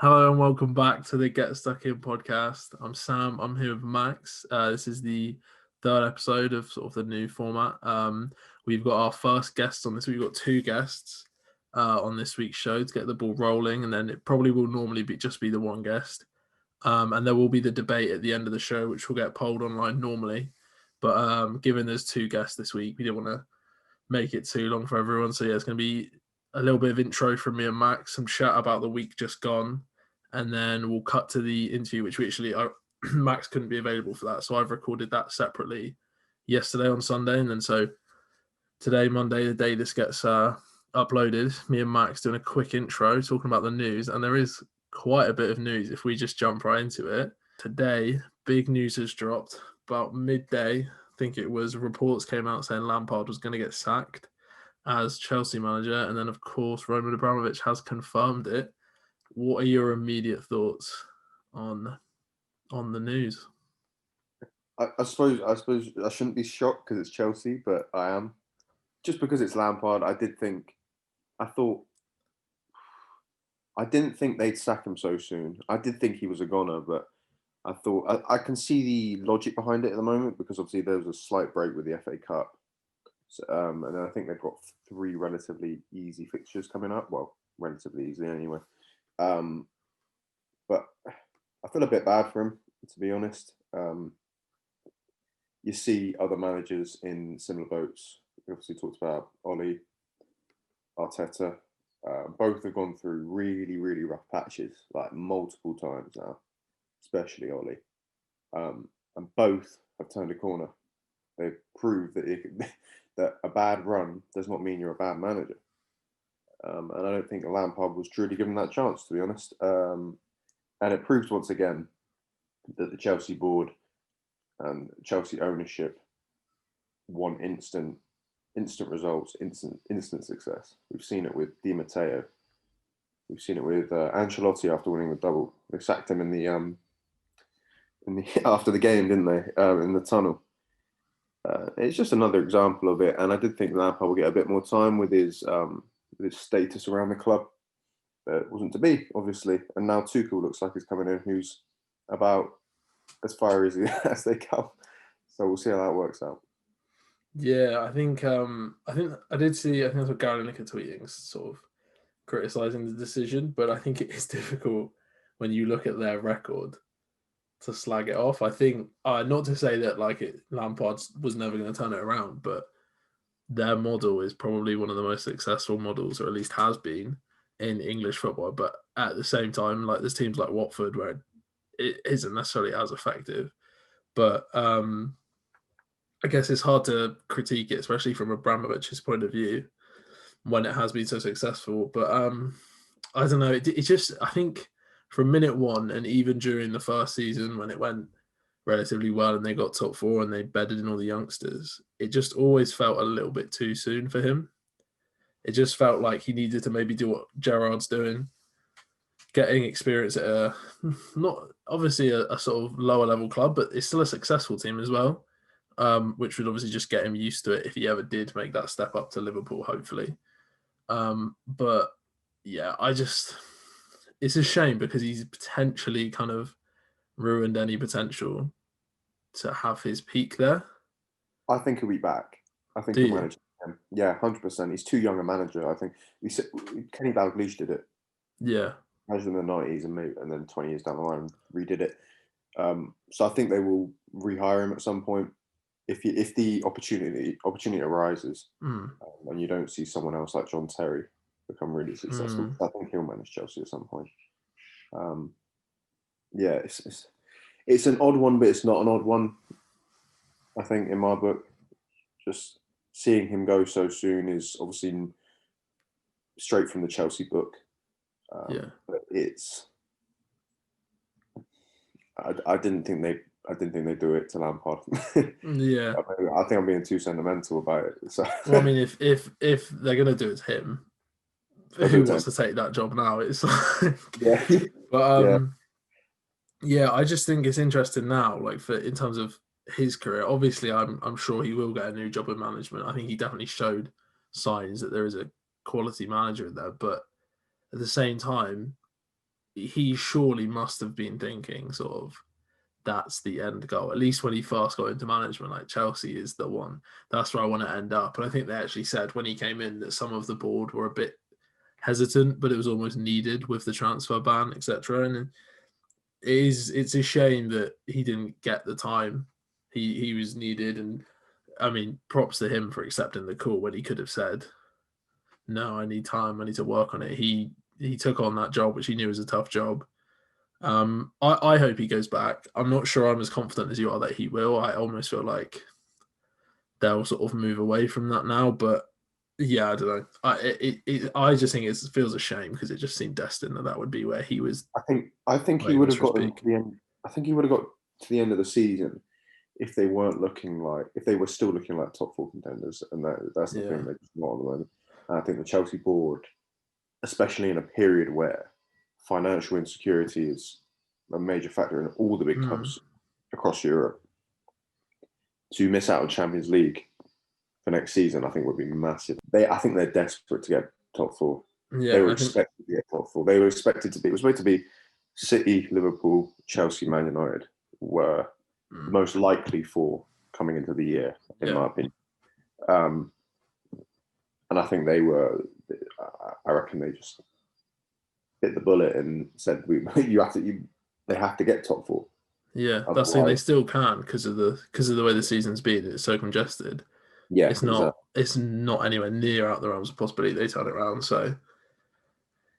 Hello and welcome back to the Get Stuck In podcast. I'm Sam. I'm here with Max. This is the third episode of sort of the new format. We've got our first guest on this. We've got two guests on this week's show to get the ball rolling, and then it probably will normally just be the one guest. And there will be the debate at the end of the show, which will get polled online normally. But given there's two guests this week, we didn't want to make it too long for everyone. So yeah, it's going to be a little bit of intro from me and Max, some chat about the week just gone, and then we'll cut to the interview, which we actually Max couldn't be available for that, so I've recorded that separately yesterday on Sunday, and then so today, Monday, the day this gets uploaded, me and Max doing a quick intro talking about the news, and there is quite a bit of news if we just jump right into it. Today, big news has dropped about midday. I think it was reports came out saying Lampard was going to get sacked as Chelsea manager, and then of course Roman Abramovich has confirmed it. What are your immediate thoughts on the news? I suppose I shouldn't be shocked because it's Chelsea, but I am. Just because it's Lampard, I didn't think they'd sack him so soon. I did think he was a goner, but I can see the logic behind it at the moment because obviously there was a slight break with the FA Cup, so, and then I think they've got three relatively easy fixtures coming up. Well, relatively easy anyway. But I feel a bit bad for him, to be honest. You see other managers in similar boats. We obviously talked about Ollie, Arteta. Both have gone through really, really rough patches, like multiple times now, especially Ollie. And both have turned a corner. They've proved that that a bad run does not mean you're a bad manager. And I don't think Lampard was truly given that chance, to be honest. And it proves once again that the Chelsea board and Chelsea ownership want instant results, instant success. We've seen it with Di Matteo. We've seen it with Ancelotti after winning the double. They sacked him in the after the game, didn't they? In the tunnel. It's just another example of it, and I did think Lampard will get a bit more time with his status around the club. But it wasn't to be, obviously. And now Tuchel looks like he's coming in, who's about as far as they come. So we'll see how that works out. Yeah, I think I did see. I think that's what Gary Lineker tweeting, sort of criticizing the decision. But I think it is difficult when you look at their record to slag it off. I think not to say that Lampard was never going to turn it around, but their model is probably one of the most successful models, or at least has been, in English football. But at the same time, like there's teams like Watford where it isn't necessarily as effective. But I guess it's hard to critique it, especially from Abramovich's point of view, when it has been so successful. But I don't know. It just, I think from minute one, and even during the first season when it went relatively well and they got top four and they bedded in all the youngsters, it just always felt a little bit too soon for him. It just felt like he needed to maybe do what Gerrard's doing, getting experience at not obviously a sort of lower level club, but it's still a successful team as well, which would obviously just get him used to it if he ever did make that step up to Liverpool, hopefully. But yeah, it's a shame because he's potentially kind of ruined any potential to have his peak there. I think he'll be back. I think Do he'll you? manage him. Yeah, 100%. He's too young a manager. I think Kenny Dalglish did it. Yeah. Managed in the 90s and then 20 years down the line redid it. So I think they will rehire him at some point if the opportunity arises, and you don't see someone else like John Terry become really successful. I think he'll manage Chelsea at some point. Yeah, it's an odd one, but it's not an odd one. I think in my book, just seeing him go so soon is obviously straight from the Chelsea book. But it's I didn't think they'd do it to Lampard. Yeah. I think I'm being too sentimental about it. So. Well, I mean, if they're gonna do it to him, who wants to take that job now? It's like, yeah, but yeah, I just think it's interesting now, like in terms of his career. Obviously, I'm sure he will get a new job in management. I think he definitely showed signs that there is a quality manager in there, but at the same time, he surely must have been thinking sort of that's the end goal. At least when he first got into management, like Chelsea is the one. That's where I want to end up. And I think they actually said when he came in that some of the board were a bit hesitant, but it was almost needed with the transfer ban, etc. And it's a shame that he didn't get the time he was needed. And I mean, props to him for accepting the call when he could have said, "No, I need time. I need to work on it." He took on that job, which he knew was a tough job. I hope he goes back. I'm not sure I'm as confident as you are that he will. I almost feel like they'll sort of move away from that now. But yeah, I don't know. I just think it feels a shame because it just seemed destined that would be where he was. I think Where he he would was have for his gotten peak. to the end. I think he would have got to the end of the season if they weren't looking like, if they were still looking like top four contenders, and that's the thing Yeah. they're just not at the moment. And I think the Chelsea board, especially in a period where financial insecurity is a major factor in all the big Mm. clubs across Europe, to miss out on Champions League for next season, I think would be massive. I think they're desperate to get top four. They Yeah, were I think. expected to get top four. They were expected to be. It was supposed to be City, Liverpool, Chelsea, Man United were the most likely four coming into the year, in Yeah. my opinion. Um, and I think they were. I reckon they just bit the bullet and said, they have to get top four. Yeah, that's the thing. They Otherwise, still can because of the way the season's been. It's so congested. yeah, It's not. exactly. It's not anywhere near out the realms of possibility they turn it around. So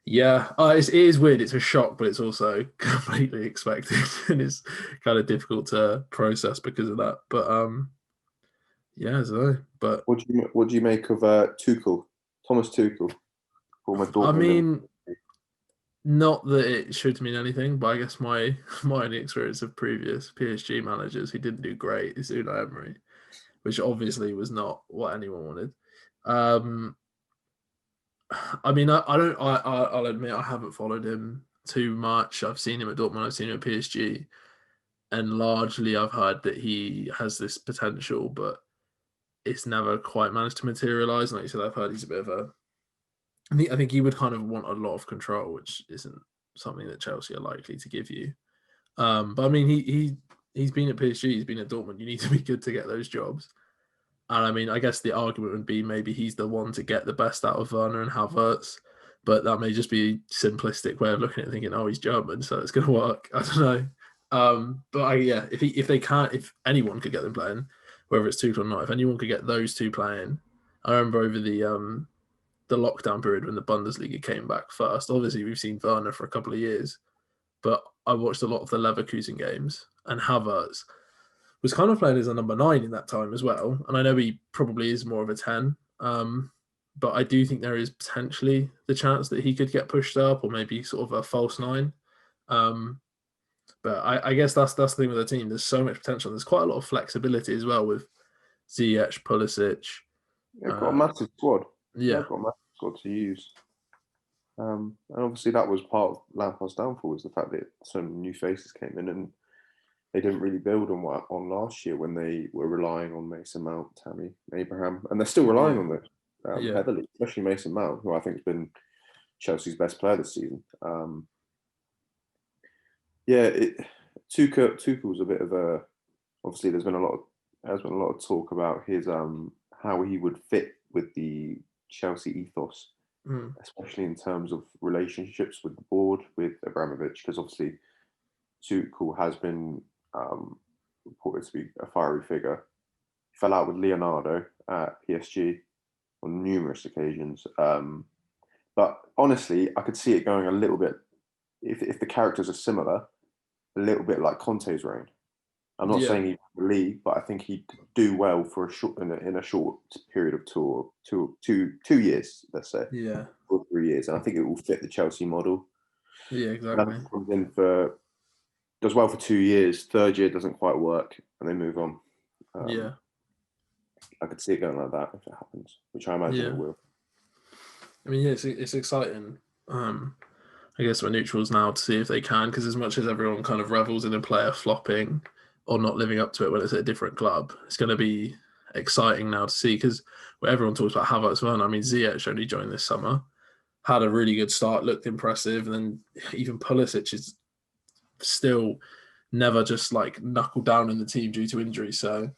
yeah, it is weird. It's a shock, but it's also completely expected, and it's kind of difficult to process because of that. But yeah, so but What do you make of Tuchel, Thomas Tuchel, former I Dortmund? mean, not that it should mean anything, but I guess my my only experience of previous PSG managers who didn't do great is Unai Emery, which obviously was not what anyone wanted. Um, I mean, I don't. I'll admit I haven't followed him too much. I've seen him at Dortmund. I've seen him at PSG, and largely I've heard that he has this potential, but it's never quite managed to materialize. And like you said, I've heard he's a bit of a. I think he would kind of want a lot of control, which isn't something that Chelsea are likely to give you. But I mean, he's been at PSG, he's been at Dortmund. You need to be good to get those jobs. And I mean, I guess the argument would be maybe he's the one to get the best out of Werner and Havertz, but that may just be a simplistic way of looking at it, thinking, oh, he's German, so it's going to work. I don't know. Yeah, if anyone could get them playing, whether it's Tuchel or not, if anyone could get those two playing, I remember over the lockdown period when the Bundesliga came back first. Obviously, we've seen Werner for a couple of years, but I watched a lot of the Leverkusen games, and Havertz was kind of playing as a number 9 in that time as well. And I know he probably is more of a 10. But I do think there is potentially the chance that he could get pushed up or maybe sort of a false 9. Um, but I guess that's the thing with the team. There's so much potential. There's quite a lot of flexibility as well with Ziyech, Pulisic. They've got a massive squad. Yeah, They've got a massive squad to use. And obviously that was part of Lampard's downfall, was the fact that so many new faces came in and they didn't really build on last year when they were relying on Mason Mount, Tammy Abraham, and they're still relying yeah, on them yeah, heavily, especially Mason Mount, who I think has been Chelsea's best player this season. Yeah, Tuchel's a bit of a. Obviously, has been a lot of talk about his how he would fit with the Chelsea ethos, mm, especially in terms of relationships with the board, with Abramovich, because obviously Tuchel has been reported to be a fiery figure. He fell out with Leonardo at PSG on numerous occasions. But honestly, I could see it going a little bit, if the characters are similar, a little bit like Conte's reign. I'm not yeah, saying he'd leave, but I think he'd do well for in a short period of 2 years, let's say, yeah, or 3 years, and I think it will fit the Chelsea model. yeah, And exactly. comes in does well for 2 years, third year doesn't quite work, and they move on. Yeah, I could see it going like that if it happens, which I imagine it yeah. will. I mean, yeah, it's exciting. I guess we're neutrals now to see if they can, because as much as everyone kind of revels in a player flopping or not living up to it when it's at a different club, it's going to be exciting now to see because everyone talks about Havertz. Well, I mean, Ziyech only joined this summer. had a really good start, looked impressive, and then even Pulisic is still never just like knuckled down in the team due to injury. So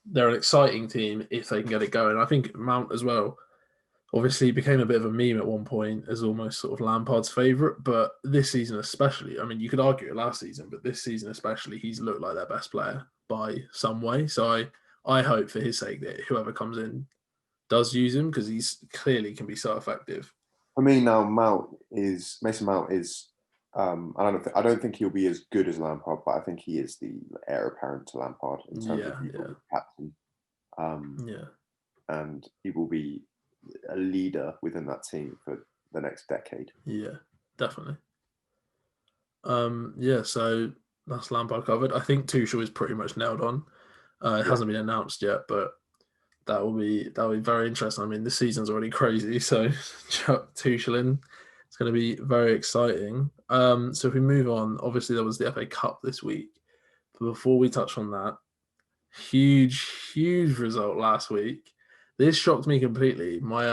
they're an exciting team if they can get it going. I think Mount as well. Obviously, he became a bit of a meme at one point as almost sort of Lampard's favourite, but this season especially, I mean, you could argue it last season, but this season especially, he's looked like their best player by some way. So I hope for his sake that whoever comes in does use him because he's clearly can be so effective. For me now, Mason Mount is. I don't think he'll be as good as Lampard, but I think he is the heir apparent to Lampard in terms of he will be captain. And he will be a leader within that team for the next decade. Yeah, definitely. So that's Lampard covered. I think Tuchel is pretty much nailed on. It hasn't been announced yet, but that'll be very interesting. I mean, this season's already crazy, so Tuchel in, it's going to be very exciting. So if we move on, obviously there was the FA Cup this week. But before we touch on that, huge result last week. This shocked me completely. My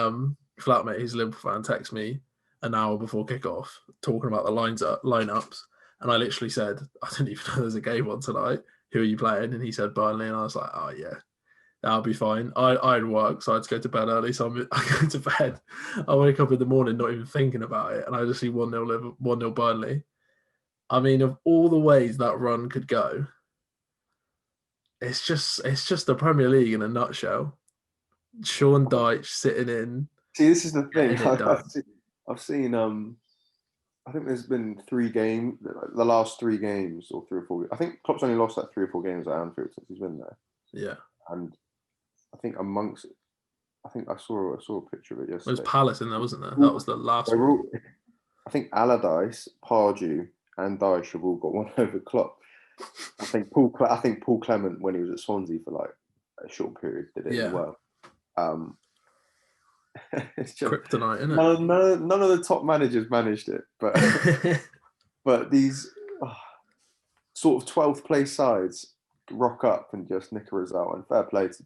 flatmate, who's a Liverpool fan, texted me an hour before kickoff talking about the lineups, and I literally said, "I didn't even know there's a game on tonight. Who are you playing?" And he said Burnley, and I was like, "Oh yeah, that'll be fine." I had work, so I had to go to bed early. So I go to bed. I wake up in the morning not even thinking about it, and I just see 1-0 Burnley. I mean, of all the ways that run could go, it's just the Premier League in a nutshell. Sean Dyche sitting in. See, this is the thing. I've seen. I think there's been 3 games, the last 3 games, or 3 or 4. I think Klopp's only lost like 3 or 4 games at Anfield since he's been there. Yeah, and I think I saw a picture of it yesterday. There was Palace in there, wasn't there? That was the last one. I think Allardyce, Pardew, and Dyche have all got one over Klopp. I think Paul Clement, when he was at Swansea for like a short period, did it as well. It's just kryptonite, isn't it? None of the top managers managed it, but these sort of 12th place sides rock up and just nick a result. And fair play to.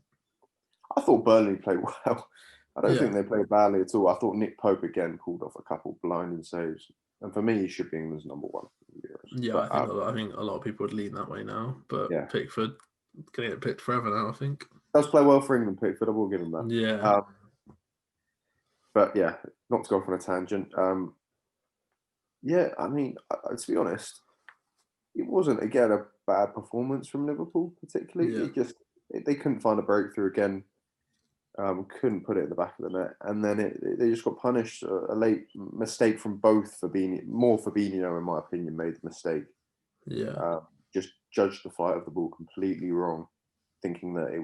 I thought Burnley played well. I don't think they played badly at all. I thought Nick Pope again pulled off a couple blinding saves, and for me, he should be England's number 1. Yeah, but, I think a lot of people would lean that way now. But Pickford gonna get picked forever now. I think does play well for England. Pickford, I will give him that. Yeah. But yeah, not to go off on a tangent. I mean, to be honest, it wasn't again a bad performance from Liverpool, particularly. They couldn't find a breakthrough again. Couldn't put it in the back of the net, and then they just got punished. A late mistake from both Fabinho. More Fabinho, in my opinion, made the mistake. Yeah. Just judged the flight of the ball completely wrong, thinking that it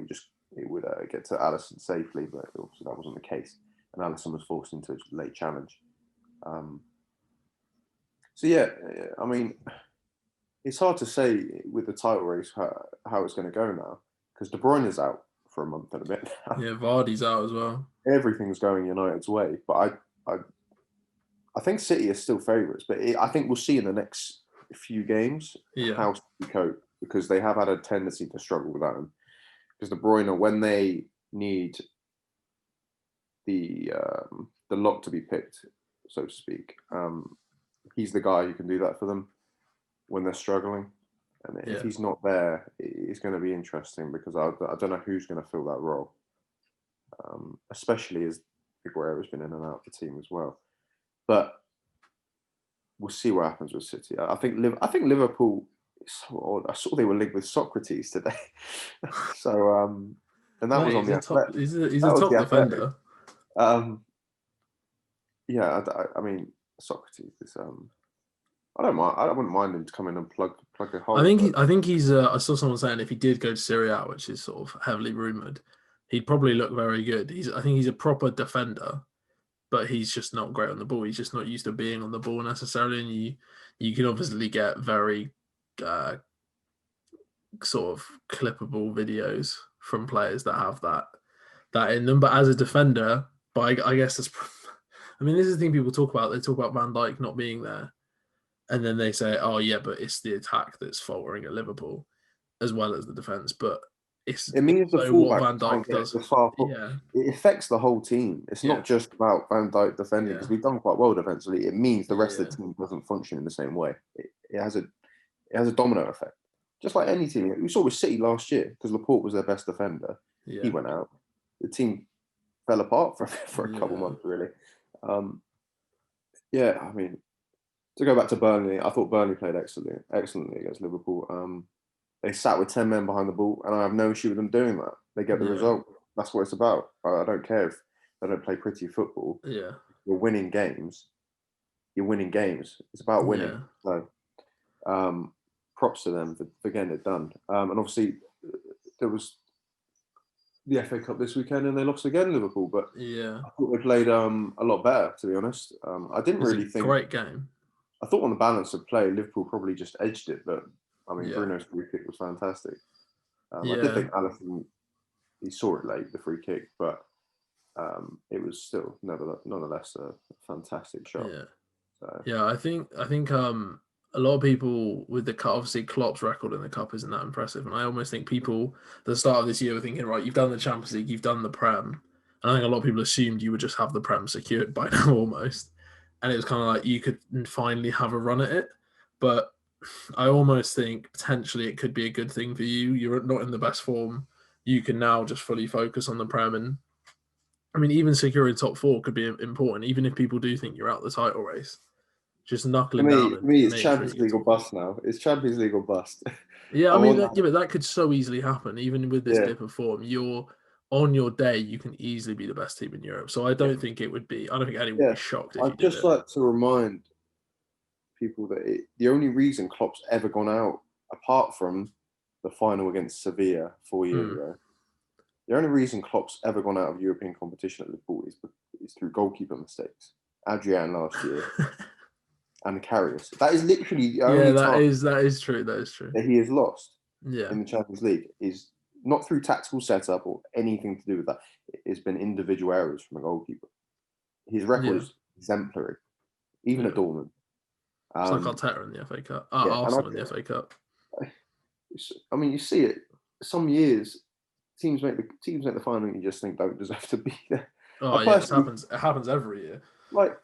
would get to Alisson safely, but obviously that wasn't the case. And Alisson was forced into a late challenge. I mean, it's hard to say with the title race how it's going to go now, because De Bruyne is out for a month and a bit now. Yeah, Vardy's out as well. Everything's going United's way, but I think City are still favourites, but I think we'll see in the next few games how City cope, because they have had a tendency to struggle without him. Because De Bruyne, when they need the lock to be picked, so to speak, he's the guy who can do that for them when they're struggling. And if he's not there, it's going to be interesting, because I don't know who's going to fill that role, especially as Aguero's been in and out of the team as well. But we'll see what happens with City. I think Liverpool. So I saw they were linked with Socrates today. So and that was on the top. He's a top defender. I mean, Socrates is. I don't mind. I wouldn't mind him to come in and plug a hole. I think he's. I saw someone saying if he did go to Serie A, which is sort of heavily rumored, he'd probably look very good. I think he's a proper defender, but he's just not great on the ball. He's just not used to being on the ball necessarily, and you can obviously get very sort of clippable videos from players that have that in them. But as a defender, I guess that's. I mean, this is the thing people talk about. They talk about Van Dijk not being there, and then they say, "Oh yeah, but it's the attack that's faltering at Liverpool, as well as the defense." But it's It means the so what fullback Van can't Dijk get does. the far foot. Yeah, It affects the whole team. It's yeah, not just about Van Dijk defending, because yeah, we've done quite well defensively. It means the rest of yeah, the team doesn't function in the same way. It has a domino effect. Just like any team. We saw with City last year, because Laporte was their best defender. He yeah, went out. The team fell apart for a couple yeah, months, really. Yeah, I mean, to go back to Burnley, I thought Burnley played excellently against Liverpool. They sat with 10 men behind the ball, and I have no issue with them doing that. They get the yeah, result. That's what it's about. I don't care if they don't play pretty football. yeah, You're winning games. You're winning games. It's about winning. yeah, So, props to them for getting it done. And obviously, there was the FA Cup this weekend, and they lost again, Liverpool. But yeah. I thought they played a lot better, to be honest. I didn't It was a really think. great game. I thought on the balance of play, Liverpool probably just edged it. But I mean, Yeah, Bruno's free kick was fantastic. I did yeah, think Alisson, he saw it late, the free kick, but it was still nonetheless a fantastic shot. yeah. So, Yeah, I think a lot of people with the cup, obviously Klopp's record in the cup isn't that impressive, and I almost think people at the start of this year were thinking, right, you've done the Champions League, you've done the Prem, and I think a lot of people assumed you would just have the Prem secured by now almost, and it was kind of like you could finally have a run at it, but I almost think potentially it could be a good thing for you. You're not in the best form. You can now just fully focus on the Prem, and I mean, even securing top four could be important, even if people do think you're out the title race. Just for knuckling down me, and it's make sure you Champions get League or top four. bust now. It's Champions League or bust. Yeah, I I mean, want that. but that could so easily happen. Even with this Yeah, dip of form, you're on your day, you can easily be the best team in Europe. So I yeah, don't think it would be. I don't think anyone would yeah. be shocked if you I'd did just it. like to remind people that the only reason Klopp's ever gone out, apart from the final against Sevilla 4 years Mm. ago, the only reason Klopp's ever gone out of European competition at Liverpool is through goalkeeper mistakes. Adrian last year and Karius. That is literally the Yeah, only time that is true. That is true. that he has lost Yeah, in the Champions League. Is not through tactical setup or anything to do with that. It's been individual errors from a goalkeeper. His record yeah, is exemplary, even at yeah. Dortmund. It's like Um, Arteta in the FA Cup. yeah, and Arsenal in the FA Cup. I mean, you see it. Some years teams make the final, and you just think don't deserve to be there. Oh I yeah, it personally happens. It happens every year. like.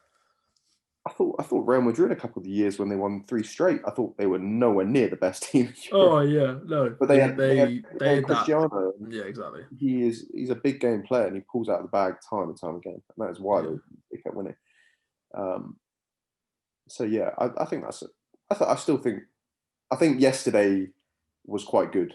I thought Real Madrid a couple of years when they won 3 straight. I thought they were nowhere near the best team in Oh Europe. yeah, no, But they they had had that. Cristiano. And Yeah, exactly. he's a big game player, and he pulls out the bag time and time again. And that is why Yeah, they kept winning. Um, so yeah, I think I still think yesterday was quite good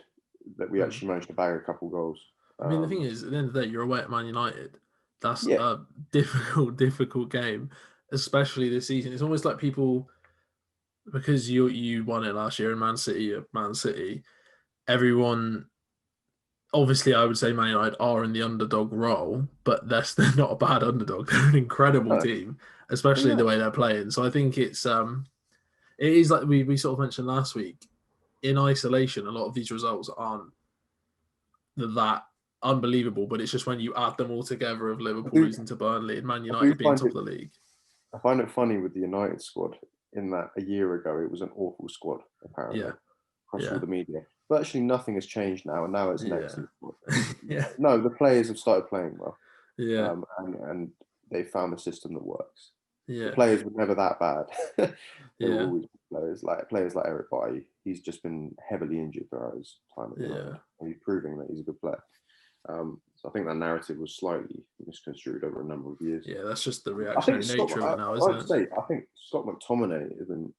that we mm. actually managed to bag a couple goals. I mean, the thing is, at the end of the day, you're away at Man United. That's Yeah, a difficult game, especially this season. It's almost like people because you won it last year in Man City. Everyone, obviously, I would say Man United are in the underdog role, but they're not a bad underdog. They're an incredible no, team, especially yeah. the way they're playing. So I think it is like we sort of mentioned last week. In isolation, a lot of these results aren't that unbelievable, but it's just when you add them all together of I Liverpool do losing to Burnley and Man I do United being find top it of the league. I find it funny with the United squad in that a year ago it was an awful squad apparently Yeah, across all yeah, the media. Virtually nothing has changed now, and now it's an yeah, excellent squad. yeah, No, the players have started playing well, yeah, and they found a system that works. The yeah, players were never that bad. They were yeah, always players like Eric Bailly. He's just been heavily injured throughout his time at yeah, United, and he's proving that he's a good player. So I think that narrative was slightly misconstrued over a number of years. yeah. That's just the I think reactionary Scott. nature of I, it now, isn't I'd it? say I think Scott McTominay has been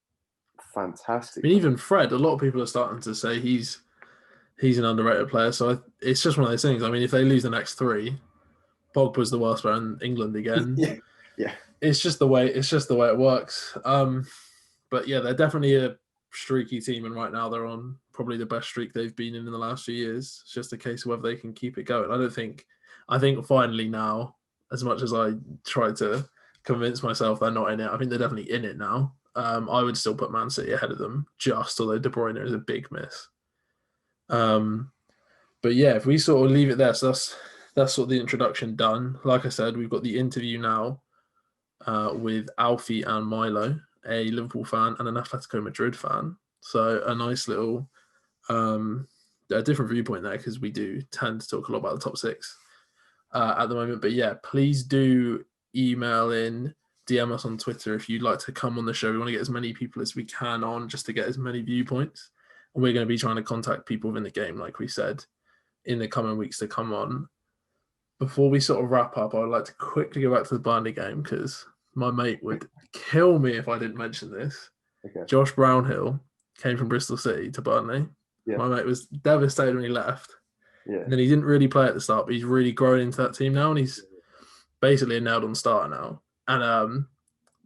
I fantastic mean, for even them. Fred. A lot of people are starting to say he's an underrated player. So it's just one of those things. I mean, if they lose the next three, Pogba's the worst player in England again. Yeah, yeah, It's just the way it works. But yeah, they're definitely a streaky team, and right now they're on probably the best streak they've been in the last few years. It's just a case of whether they can keep it going. I think finally now, as much as I try to convince myself they're not in it, I think they're definitely in it now. I would still put Man City ahead of them, just although De Bruyne is a big miss. Um, but yeah, if we sort of leave it there, so that's sort of the introduction done. Like I said, we've got the interview now with Alfie and Milo, a Liverpool fan and an Atletico Madrid fan. So a nice little a different viewpoint there because we do tend to talk a lot about the top six at the moment. But yeah, please do email in, DM us on Twitter if you'd like to come on the show. We want to get as many people as we can on just to get as many viewpoints. And we're going to be trying to contact people within the game, like we said, in the coming weeks to come on. Before we sort of wrap up, I would like to quickly go back to the Burnley game because my mate would kill me if I didn't mention this. Okay. Josh Brownhill came from Bristol City to Burnley. Yeah. My mate was devastated when he left. Yeah. And then he didn't really play at the start, but he's really grown into that team now, and he's basically a nailed-on starter now. And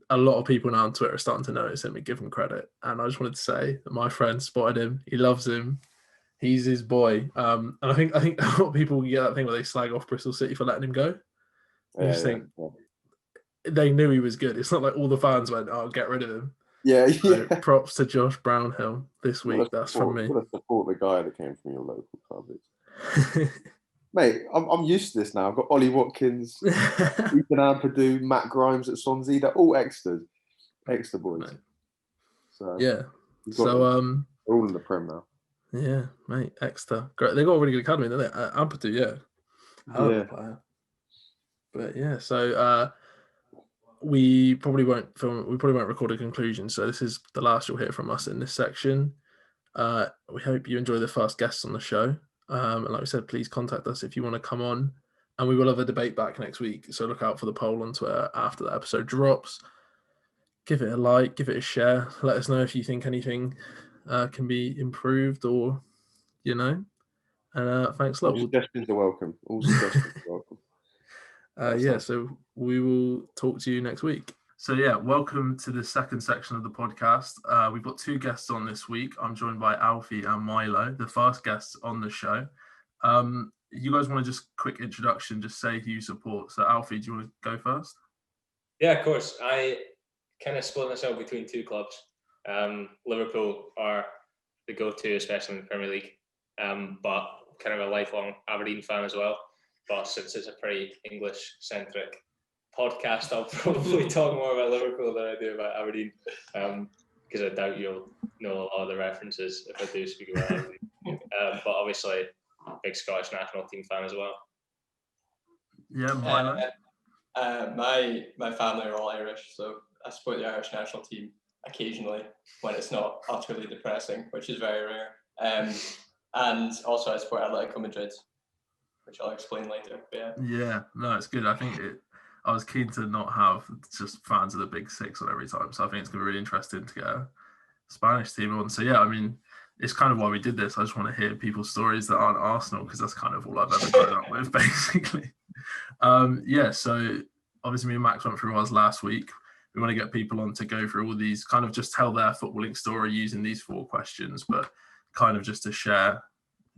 a lot of people now on Twitter are starting to notice him and give him credit. And I just wanted to say that my friend spotted him. He loves him. He's his boy. And I think a lot of people get that thing where they slag off Bristol City for letting him go. I just think they knew he was good. It's not like all the fans went, "Oh, get rid of him." Yeah, So props to Josh Brownhill this week. That's from me. What a support the guy that came from your local club is. Mate, I'm used to this now. I've got Ollie Watkins, Ethan Ampadu, Matt Grimes at Swansea. They're all extra boys. Mate. So yeah. So they're all in the Prem now. Yeah, mate, Exeter. Great. They got a really good academy, don't they? Ampadu, yeah. Hell of a player. But yeah, so we probably won't record a conclusion. So this is the last you'll hear from us in this section. We hope you enjoy the first guests on the show. And like we said, please contact us if you want to come on. And we will have a debate back next week. So look out for the poll on Twitter after the episode drops. Give it a like, give it a share. Let us know if you think anything can be improved or, And thanks a lot. All suggestions are welcome. So we will talk to you next week. So yeah, welcome to the second section of the podcast. We've got two guests on this week. I'm joined by Alfie and Milo, the first guests on the show. You guys want to just quick introduction, just say who you support. So Alfie, do you want to go first? Yeah, of course. I kind of split myself between two clubs. Liverpool are the go-to, especially in the Premier League, but kind of a lifelong Aberdeen fan as well. But since it's a pretty English-centric podcast, I'll probably talk more about Liverpool than I do about Aberdeen, because I doubt you'll know a lot of the references if I do speak about Aberdeen. But obviously, big Scottish national team fan as well. Yeah, my family are all Irish, so I support the Irish national team occasionally when it's not utterly depressing, which is very rare. And also I support Atletico Madrid, which I'll explain later. But yeah, no, it's good. I think I was keen to not have just fans of the big six on every time, so I think it's going to be really interesting to get a Spanish team on. So yeah, I mean, it's kind of why we did this. I just want to hear people's stories that aren't Arsenal, because that's kind of all I've ever grown up with, basically. So obviously me and Max went through ours last week. We want to get people on to go through all these, kind of just tell their footballing story using these 4 questions, but kind of just to share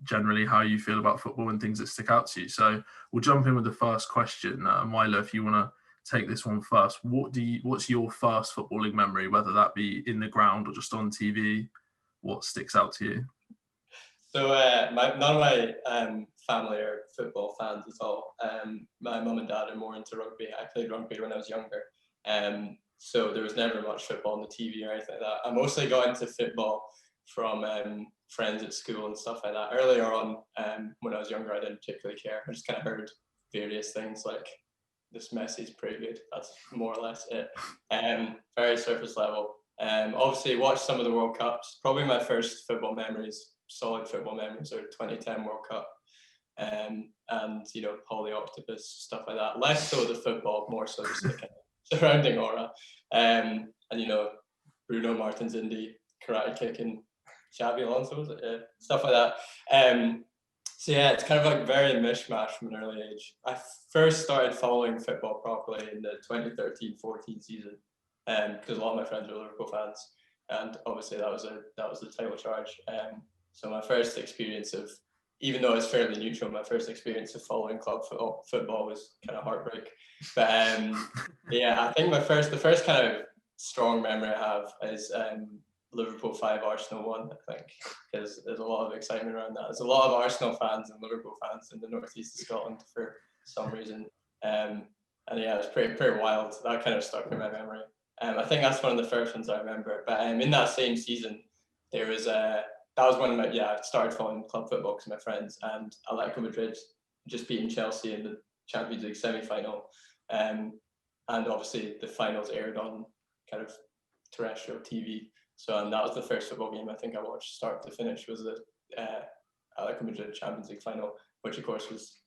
generally how you feel about football and things that stick out to you. So we'll jump in with the first question. Milo, if you want to take this one first, what's your first footballing memory, whether that be in the ground or just on TV? What sticks out to you? So none of my family are football fans at all. My mum and dad are more into rugby. I played rugby when I was younger. So there was never much football on the TV or anything like that. I mostly got into football from friends at school and stuff like that. Earlier on, when I was younger, I didn't particularly care. I just kind of heard various things like, this Messi's pretty good. That's more or less it. Very surface level. Obviously watched some of the World Cups. Probably my first solid football memories are 2010 World Cup. And Polly Octopus, stuff like that. Less so the football, more so just the kind of surrounding aura. And Bruno Martins Indy, karate kicking, Xabi Alonso, was it? Yeah, stuff like that. So yeah, it's kind of like very mishmash from an early age. I first started following football properly in the 2013-14 season, because a lot of my friends were Liverpool fans, and obviously that was the title charge. So my first experience of, even though it's fairly neutral, my first experience of following club football was kind of heartbreak. But yeah, I think the first kind of strong memory I have is Liverpool 5, Arsenal 1, I think, because there's a lot of excitement around that. There's a lot of Arsenal fans and Liverpool fans in the northeast of Scotland for some reason. And yeah, it was pretty wild. That kind of stuck in my memory. I think that's one of the first ones I remember. But in that same season, there was that was when I started following club football because my friends, and Atletico Madrid just beating Chelsea in the Champions League semi-final. And obviously the finals aired on kind of terrestrial TV. So that was the first football game I think I watched start to finish, was the Atletico Madrid Champions League final, which of course was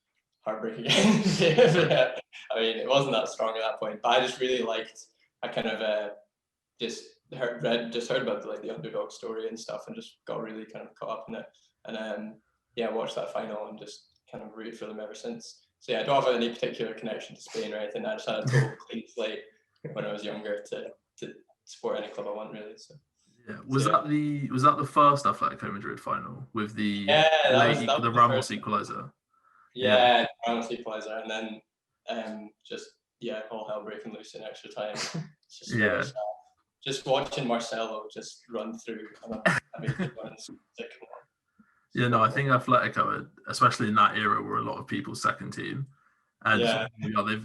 heartbreaking. Yeah. I mean, it wasn't that strong at that point, but I just really liked. I kind of just heard about the underdog story and stuff, and just got really kind of caught up in it. And watched that final and just kind of rooted for them ever since. So yeah, I don't have any particular connection to Spain or anything. I just had a total clean slate when I was younger to support any club I want, really. So. Yeah. Was that the first Atletico Madrid final with the the Ramos equaliser? Yeah, Ramos equaliser, and then all hell breaking loose in extra time. It's just really sad. Just watching Marcelo just run through. Yeah, no, I think Atletico, especially in that era, were a lot of people's second team, and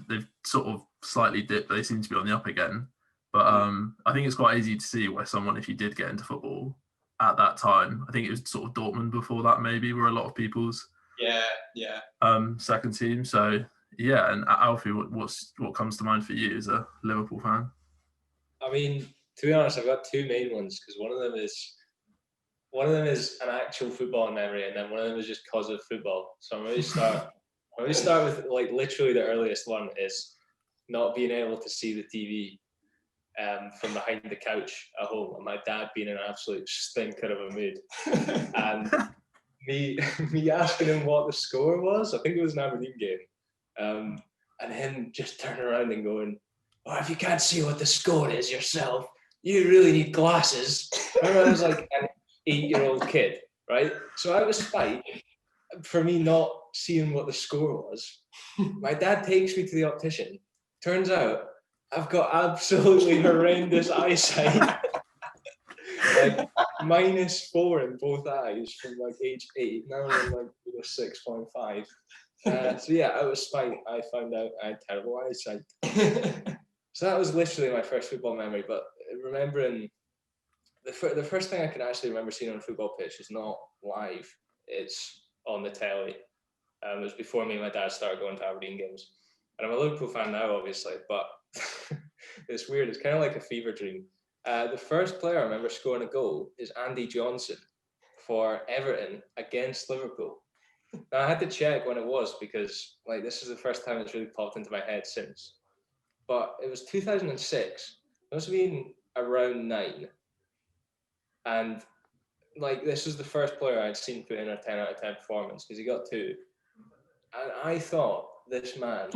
they've sort of slightly dipped, but they seem to be on the up again. But I think it's quite easy to see where someone, if you did get into football at that time, I think it was sort of Dortmund before that, maybe, were a lot of people's second team. So yeah, and Alfie, what comes to mind for you as a Liverpool fan? I mean, to be honest, I've got two main ones, because one of them is an actual football memory, and then one of them is just cause of football. So I'm going to start with literally the earliest one is not being able to see the TV from behind the couch at home, and my dad being in an absolute stinker of a mood, and me asking him what the score was. I think it was an Aberdeen game, and him just turning around and going, "Oh, if you can't see what the score is yourself, you really need glasses." I was like an 8-year-old kid, right? So I was fine for me not seeing what the score was. My dad takes me to the optician. Turns out I've got absolutely horrendous eyesight, -4 in both eyes from age 8. Now I'm 6.5. So yeah, I was fine. I found out I had terrible eyesight. So that was literally my first football memory. But remembering the first thing I can actually remember seeing on a football pitch is not live. It's on the telly. It was before me and my dad started going to Aberdeen games. And I'm a Liverpool fan now, obviously, but it's weird. It's kind of like a fever dream. The first player I remember scoring a goal is Andy Johnson for Everton against Liverpool. Now, I had to check when it was, because this is the first time it's really popped into my head since. But it was 2006. It must have been around 9. And this was the first player I'd seen put in a 10 out of 10 performance, because he got 2. And I thought this man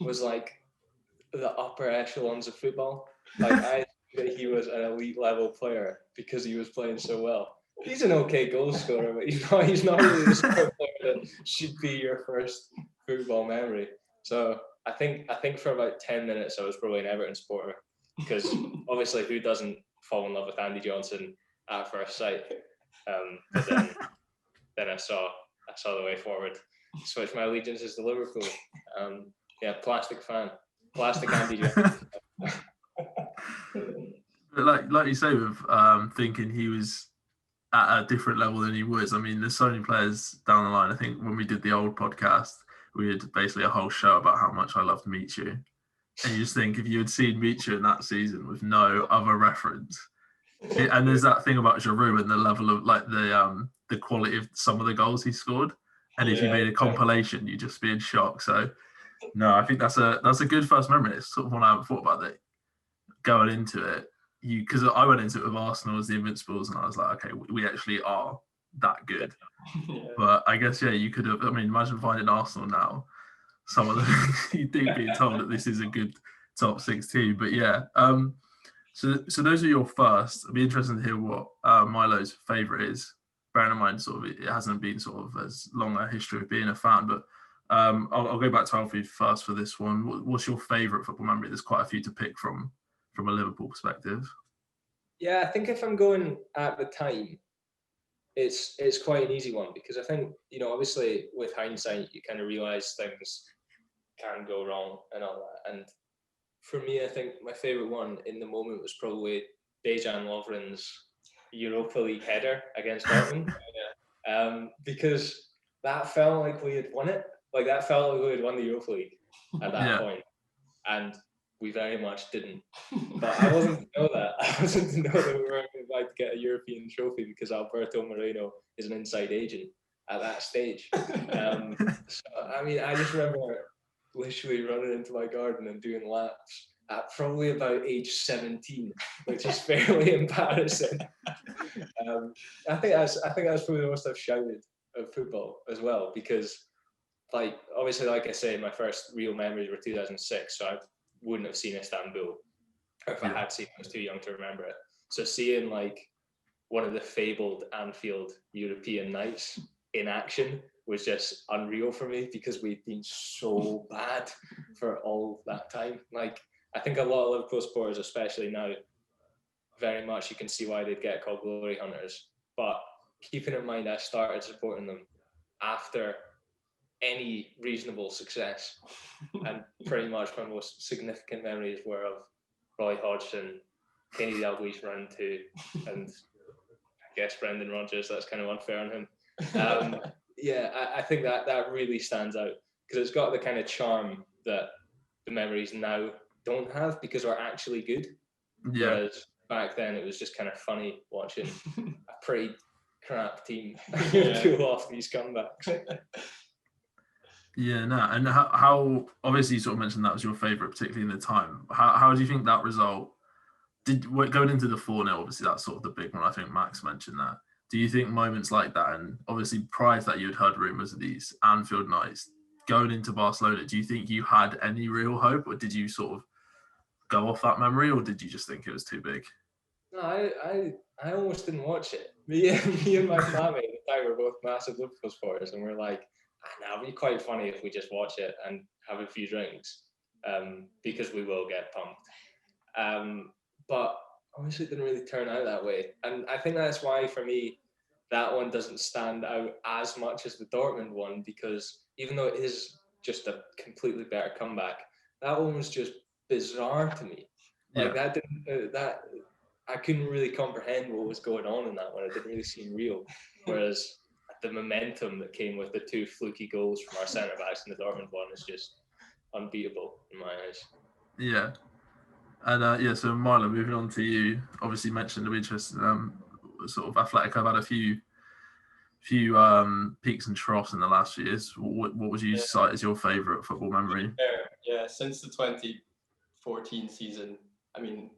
was the upper echelons of football. I think that he was an elite level player because he was playing so well. He's an okay goal scorer, but he's not really the sort of player that should be your first football memory. So I think for about 10 minutes I was probably an Everton supporter, because obviously who doesn't fall in love with Andy Johnson at first sight? But then I saw the way forward. Switch my allegiances to Liverpool. Plastic fan. Plastic Andy Johnson. But like you say, with thinking he was at a different level than he was. I mean, there's so many players down the line. I think when we did the old podcast, we had basically a whole show about how much I loved Michu. And you just think, if you had seen Michu in that season with no other reference, and there's that thing about Giroud and the level of the quality of some of the goals he scored. And if you made a compilation, you'd just be in shock. So no, I think that's a good first memory. It's sort of one I haven't thought about, that going into it. Because I went into it with Arsenal as the Invincibles, and I was like, okay, we actually are that good. Yeah. But I guess, you could have. I mean, imagine finding Arsenal now. Some of them, you do being told that this is a good top 6 team. But yeah, so those are your first. It'd be interesting to hear what Milo's favourite is. Bearing in mind, sort of, it hasn't been sort of as long a history of being a fan. But I'll go back to Alfie first for this one. What's your favourite football memory? There's quite a few to pick from a Liverpool perspective. Yeah, I think if I'm going at the time, it's quite an easy one, because I think, obviously with hindsight, you kind of realise things can go wrong and all that. And for me, I think my favourite one in the moment was probably Dejan Lovren's Europa League header against Dortmund. Because that felt like we had won it. Like that felt like we had won the Europa League at that point. And we very much didn't. But I wasn't to know that. I wasn't to know that we weren't about to get a European trophy because Alberto Moreno is an inside agent at that stage. So, I mean, I just remember literally running into my garden and doing laps at probably about age 17, which is fairly embarrassing. I think that's probably the most I've shouted of football as well, because like obviously, like I say, my first real memories were 2006, so I wouldn't have seen Istanbul, or if I had seen it, I was too young to remember it. So seeing like one of the fabled Anfield European nights in action was just unreal for me, because we've been so bad for all that time. Like I think a lot of Liverpool supporters, especially now, very much you can see why they'd get called glory hunters. But keeping in mind, I started supporting them after any reasonable success, and pretty much my most significant memories were of Roy Hodgson, Kenny Dalglish run two, and I guess Brendan Rodgers. That's kind of unfair on him. I think that really stands out, because it's got the kind of charm that the memories now don't have, because we're actually good. Whereas back then it was just kind of funny watching a pretty crap team pull off these comebacks. Yeah, no, and how obviously you sort of mentioned that was your favourite, particularly in the time. How do you think that result going into the 4-0? Obviously, that's sort of the big one. I think Max mentioned that. Do you think moments like that, and obviously prior to that, you had heard rumours of these Anfield nights going into Barcelona? Do you think you had any real hope, or did you sort of go off that memory, or did you just think it was too big? No, I almost didn't watch it. Me and my family at the time were both massive Liverpool supporters, and we're like, now it'd be quite funny if we just watch it and have a few drinks, because we will get pumped. But obviously it didn't really turn out that way. And I think that's why, for me, that one doesn't stand out as much as the Dortmund one, because even though it is just a completely better comeback, that one was just bizarre to me. Like that didn't, I couldn't really comprehend what was going on in that one. It didn't really seem real. Whereas the momentum that came with the two fluky goals from our centre backs in the Dortmund one is just unbeatable in my eyes. Yeah. And so Milo, moving on to you. Obviously, you mentioned the interest sort of Athletic. I've had a few peaks and troughs in the last few years. What would you cite as your favourite football memory? Yeah, since the 2014 season, I mean,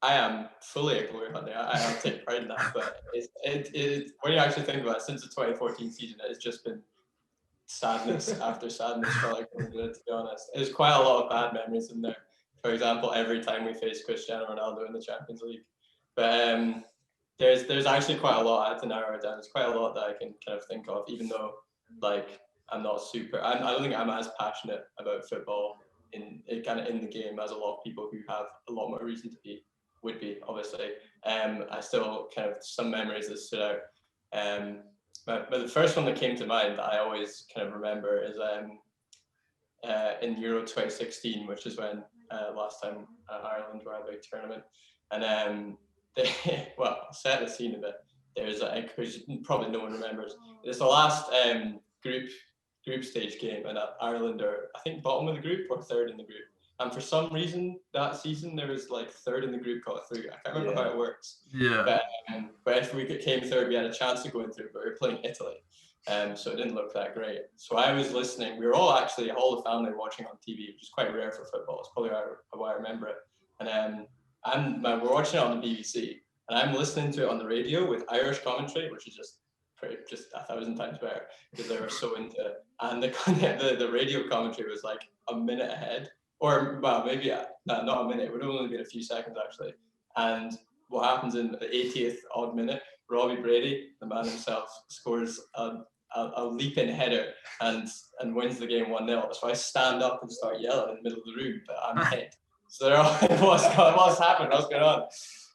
I am fully a glory hunter. I take pride in that. But it when you actually think about it, since the 2014 season, it's just been sadness after sadness for like, to be honest. There's quite a lot of bad memories in there. For example, every time we face Cristiano Ronaldo in the Champions League. But there's actually quite a lot. I had to narrow it down. There's quite a lot that I can kind of think of, even though like I'm not super. I don't think I'm as passionate about football in the game as a lot of people who have a lot more reason to be would be. Obviously, I still kind of some memories that stood out. But the first one that came to mind that I always kind of remember is in Euro 2016, which is when last time Ireland were at a big tournament, and well, set the scene a bit. There's probably no one remembers. It's the last group stage game, and Ireland are, I think, bottom of the group or third in the group. And for some reason that season there was like third in the group got through. I can't remember how it works. Yeah. But if we came third, we had a chance to go in through. But we were playing Italy, so it didn't look that great. So I was listening. We were all the family watching on TV, which is quite rare for football. It's probably why I remember it. And we're watching it on the BBC, and I'm listening to it on the radio with Irish commentary, which is just 1,000 times better because they were so into it. And the radio commentary was like a minute ahead, or well, maybe not a minute. It would have only been a few seconds actually. And what happens in the 80th odd minute? Robbie Brady, the man himself, scores a leaping header and wins the game 1-0. So I stand up and start yelling in the middle of the room, but I'm hit. So they're all, what's happened? What's going on?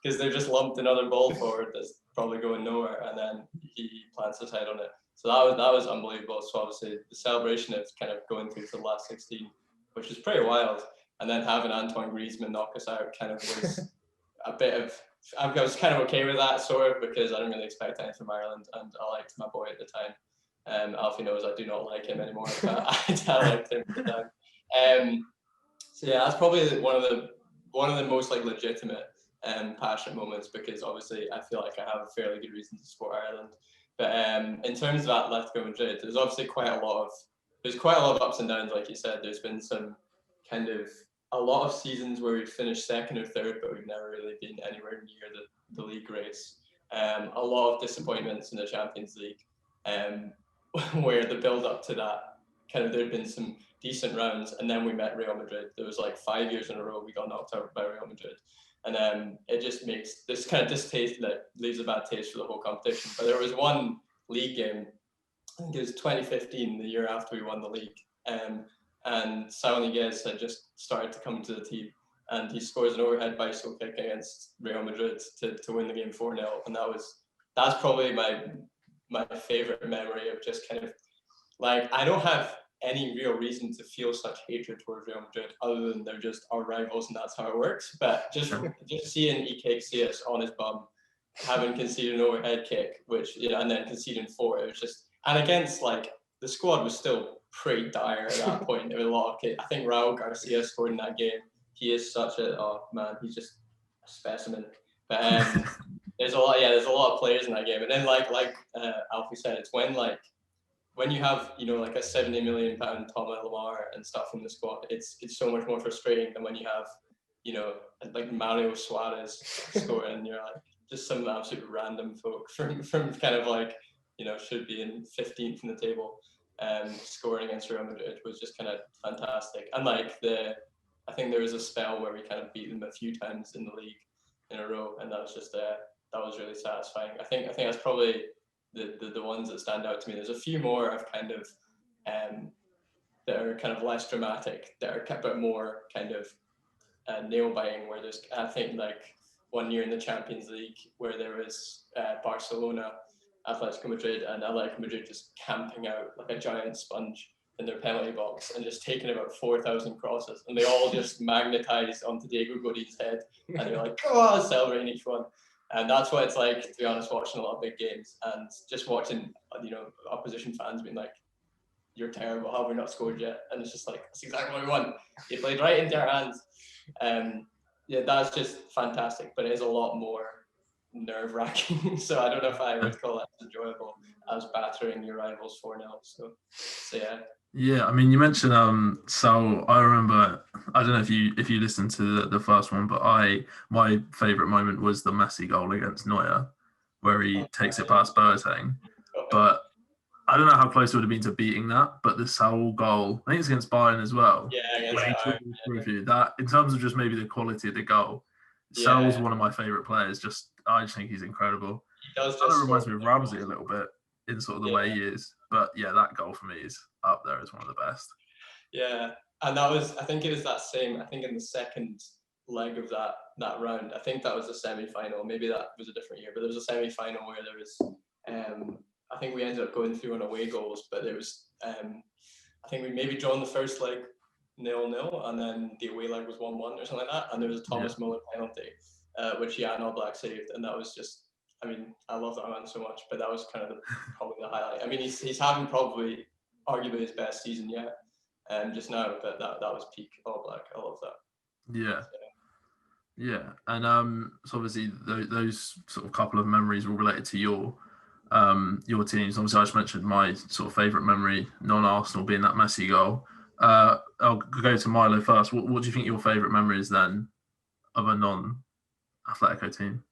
Because they've just lumped another ball forward that's probably going nowhere, and then he plants his head on it. So that was unbelievable. So obviously the celebration of kind of going through to the last 16, which is pretty wild, and then having Antoine Griezmann knock us out kind of was a bit of I was kind of okay with that sort of because I didn't really expect anything from Ireland, and I liked my boy at the time. Alfie knows I do not like him anymore, but I liked him at the time. So yeah, that's probably one of the most like legitimate passionate moments, because obviously I feel like I have a fairly good reason to support Ireland. But in terms of Atletico Madrid, there's obviously quite a lot of ups and downs, like you said. There's been some kind of a lot of seasons where we've finished second or third, but we've never really been anywhere near the league race. A lot of disappointments in the Champions League, where the build up to that, kind of, there'd been some decent rounds, and then we met Real Madrid. There was like 5 years in a row we got knocked out by Real Madrid, and it just makes this kind of distaste, that leaves a bad taste for the whole competition. But there was one league game, I think it was 2015, the year after we won the league, and Saúl Ñíguez had just started to come to the team, and he scores an overhead bicycle kick against Real Madrid to win the game 4-0, and that's probably my favorite memory of just kind of, like, I don't have any real reason to feel such hatred towards Real Madrid other than they're just our rivals and that's how it works. But just seeing Iker Casillas on his bum, having conceded an overhead kick, which, you know, and then conceding 4, it was just, and against, like, the squad was still pretty dire at that point. There was a lot of kids. I think Raul Garcia scored in that game. He is such a, oh man, he's just a specimen. But there's a lot of players in that game. And then like Alfie said, it's when you have, you know, like a £70 million Thomas Lemar and stuff in the squad, it's so much more frustrating than when you have, you know, like Mario Suarez scoring, and you're like just some absolute random folk from kind of like, you know, should be in 15th in the table, scoring against Real Madrid was just kind of fantastic. And like I think there was a spell where we kind of beat them a few times in the league in a row, and that was just that was really satisfying. I think that's probably the ones that stand out to me. There's a few more of kind of that are kind of less dramatic, that are kept but more kind of nail biting, where there's, I think, like one year in the Champions League where there was Barcelona, Atletico Madrid, and Atletico Madrid just camping out like a giant sponge in their penalty box and just taking about 4,000 crosses, and they all just magnetized onto Diego Godin's head, and you're like, oh, celebrating each one. And that's what it's like, to be honest, watching a lot of big games and just watching, you know, opposition fans being like, you're terrible, how have we not scored yet? And it's just like, that's exactly what we want. You played right into our hands. Yeah, that's just fantastic, but it is a lot more nerve-wracking. So I don't know if I would call that as enjoyable as battering your rivals 4-0. So yeah. Yeah, I mean, you mentioned Saul. I remember, I don't know if you listened to the first one, but my favourite moment was the Messi goal against Neuer, where he takes it past Boateng. But I don't know how close it would have been to beating that, but the Saul goal, I think it's against Bayern as well. Yeah, that, in terms of just maybe the quality of the goal, Saul's one of my favourite players. I just think he's incredible. He does. Kind of reminds me of Ramsey a little bit in sort of the way he is. But yeah, that goal for me is up there as one of the best. Yeah, and that was, I think it was that same, I think in the second leg of that round, I think that was the semi-final. Maybe that was a different year, but there was a semi-final where there was, I think we ended up going through on away goals, but there was, I think we maybe drawn the first leg 0-0, and then the away leg was 1-1 or something like that, and there was a Thomas Muller penalty, which Jan Oblak saved, and that was just, I mean, I love that man so much, but that was kind of probably the highlight. I mean, he's having probably arguably his best season yet, just now, but that was peak Oblak. I love that. Yeah, and so obviously those sort of couple of memories were related to your teams. Obviously, I just mentioned my sort of favourite memory, non-Arsenal, being that Messi goal. I'll go to Milo first. What do you think your favourite memory is then of a non-Atletico team?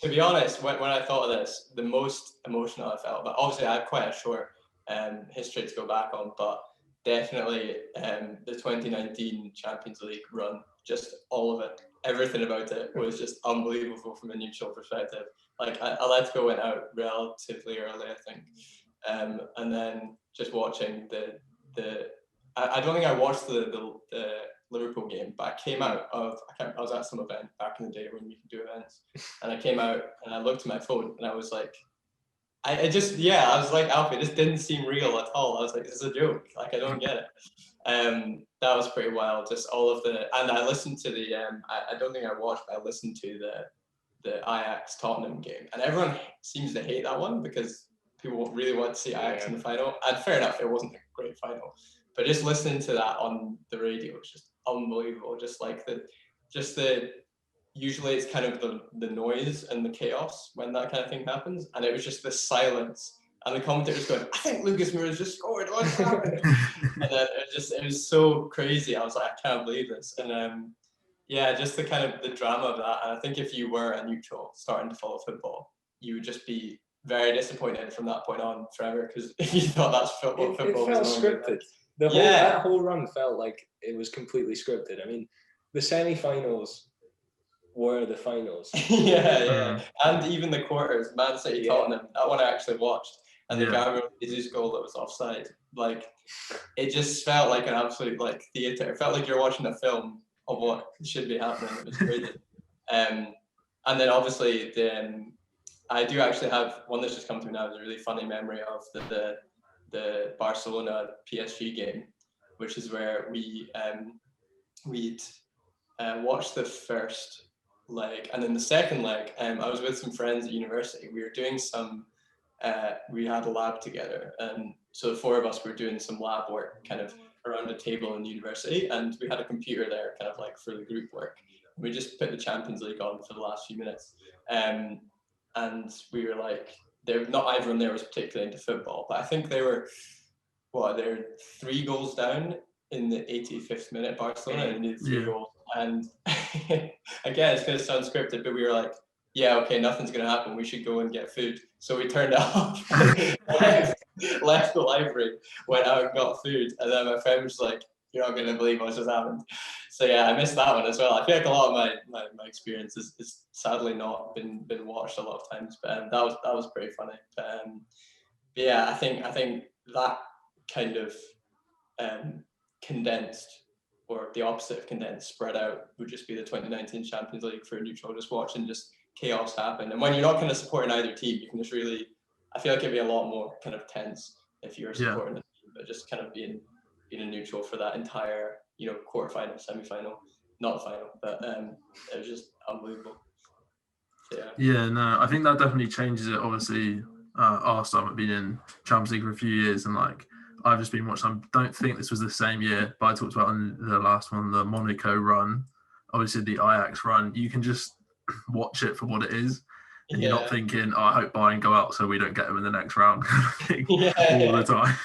To be honest, when I thought of this, the most emotional I felt, but obviously I have quite a short history to go back on, but definitely the 2019 Champions League run, just all of it, everything about it was just unbelievable from a neutral perspective. Like, Atletico went out relatively early, I think, and then just watching I don't think I watched the Liverpool game, but I came out of, I was at some event back in the day when you could do events, and I came out and I looked at my phone and I was like, I was like, Alfie, this didn't seem real at all. I was like, this is a joke. Like, I don't get it. that was pretty wild. Just all of the, and I listened to the I don't think I watched, but I listened to the Ajax Tottenham game, and everyone seems to hate that one because people really want to see Ajax in the final. And fair enough, it wasn't a great final, but just listening to that on the radio was just unbelievable. Just like the usually it's kind of the noise and the chaos when that kind of thing happens, and it was just the silence. And the commentators going, I think Lucas Moura's just scored. What's happening? And then it was so crazy. I was like, I can't believe this. And yeah, just the kind of the drama of that. And I think if you were a neutral starting to follow football, you would just be very disappointed from that point on forever, because you thought that's football. It felt scripted. That whole run felt like it was completely scripted. I mean, the semi-finals were the finals. yeah. And even the quarters, Man City, Tottenham, that one I actually watched. And the Gabriel Jesus goal that was offside. Like, it just felt like an absolute like theatre. It felt like you're watching a film of what should be happening. It was crazy. And then obviously I do actually have one that's just come to me now. Is a really funny memory of the Barcelona PSG game, which is where we'd watched the first leg, and then the second leg, I was with some friends at university. We were doing some, we had a lab together, and so the four of us were doing some lab work kind of around a table in university, and we had a computer there kind of like for the group work. We just put the Champions League on for the last few minutes, and we were like, not everyone there was particularly into football, but I think they're 3 goals down in the 85th minute. Barcelona and needed 3 goals. And again, it's going to sound scripted, but we were like, yeah, okay, nothing's going to happen. We should go and get food. So we turned it off, left the library, went out and got food. And then my friend was like, you're not going to believe what just happened. So yeah, I missed that one as well. I feel like a lot of my experience is sadly not been watched a lot of times, but that was pretty funny. But yeah, I think that kind of condensed, or the opposite of condensed, spread out, would just be the 2019 Champions League for a neutral, just watching just chaos happen. And when you're not kind of supporting either team, you can just really, I feel like it'd be a lot more kind of tense if you're supporting a team, but just kind of being a neutral for that entire, quarterfinal, semi-final, not the final, but it was just unbelievable. So, yeah, no, I think that definitely changes it. Obviously, Arsenal haven't been in Champions League for a few years, and like I've just been watching. I don't think this was the same year, but I talked about on the last one, the Monaco run, obviously the Ajax run. You can just watch it for what it is, and you're not thinking, I hope Bayern go out so we don't get them in the next round all the time.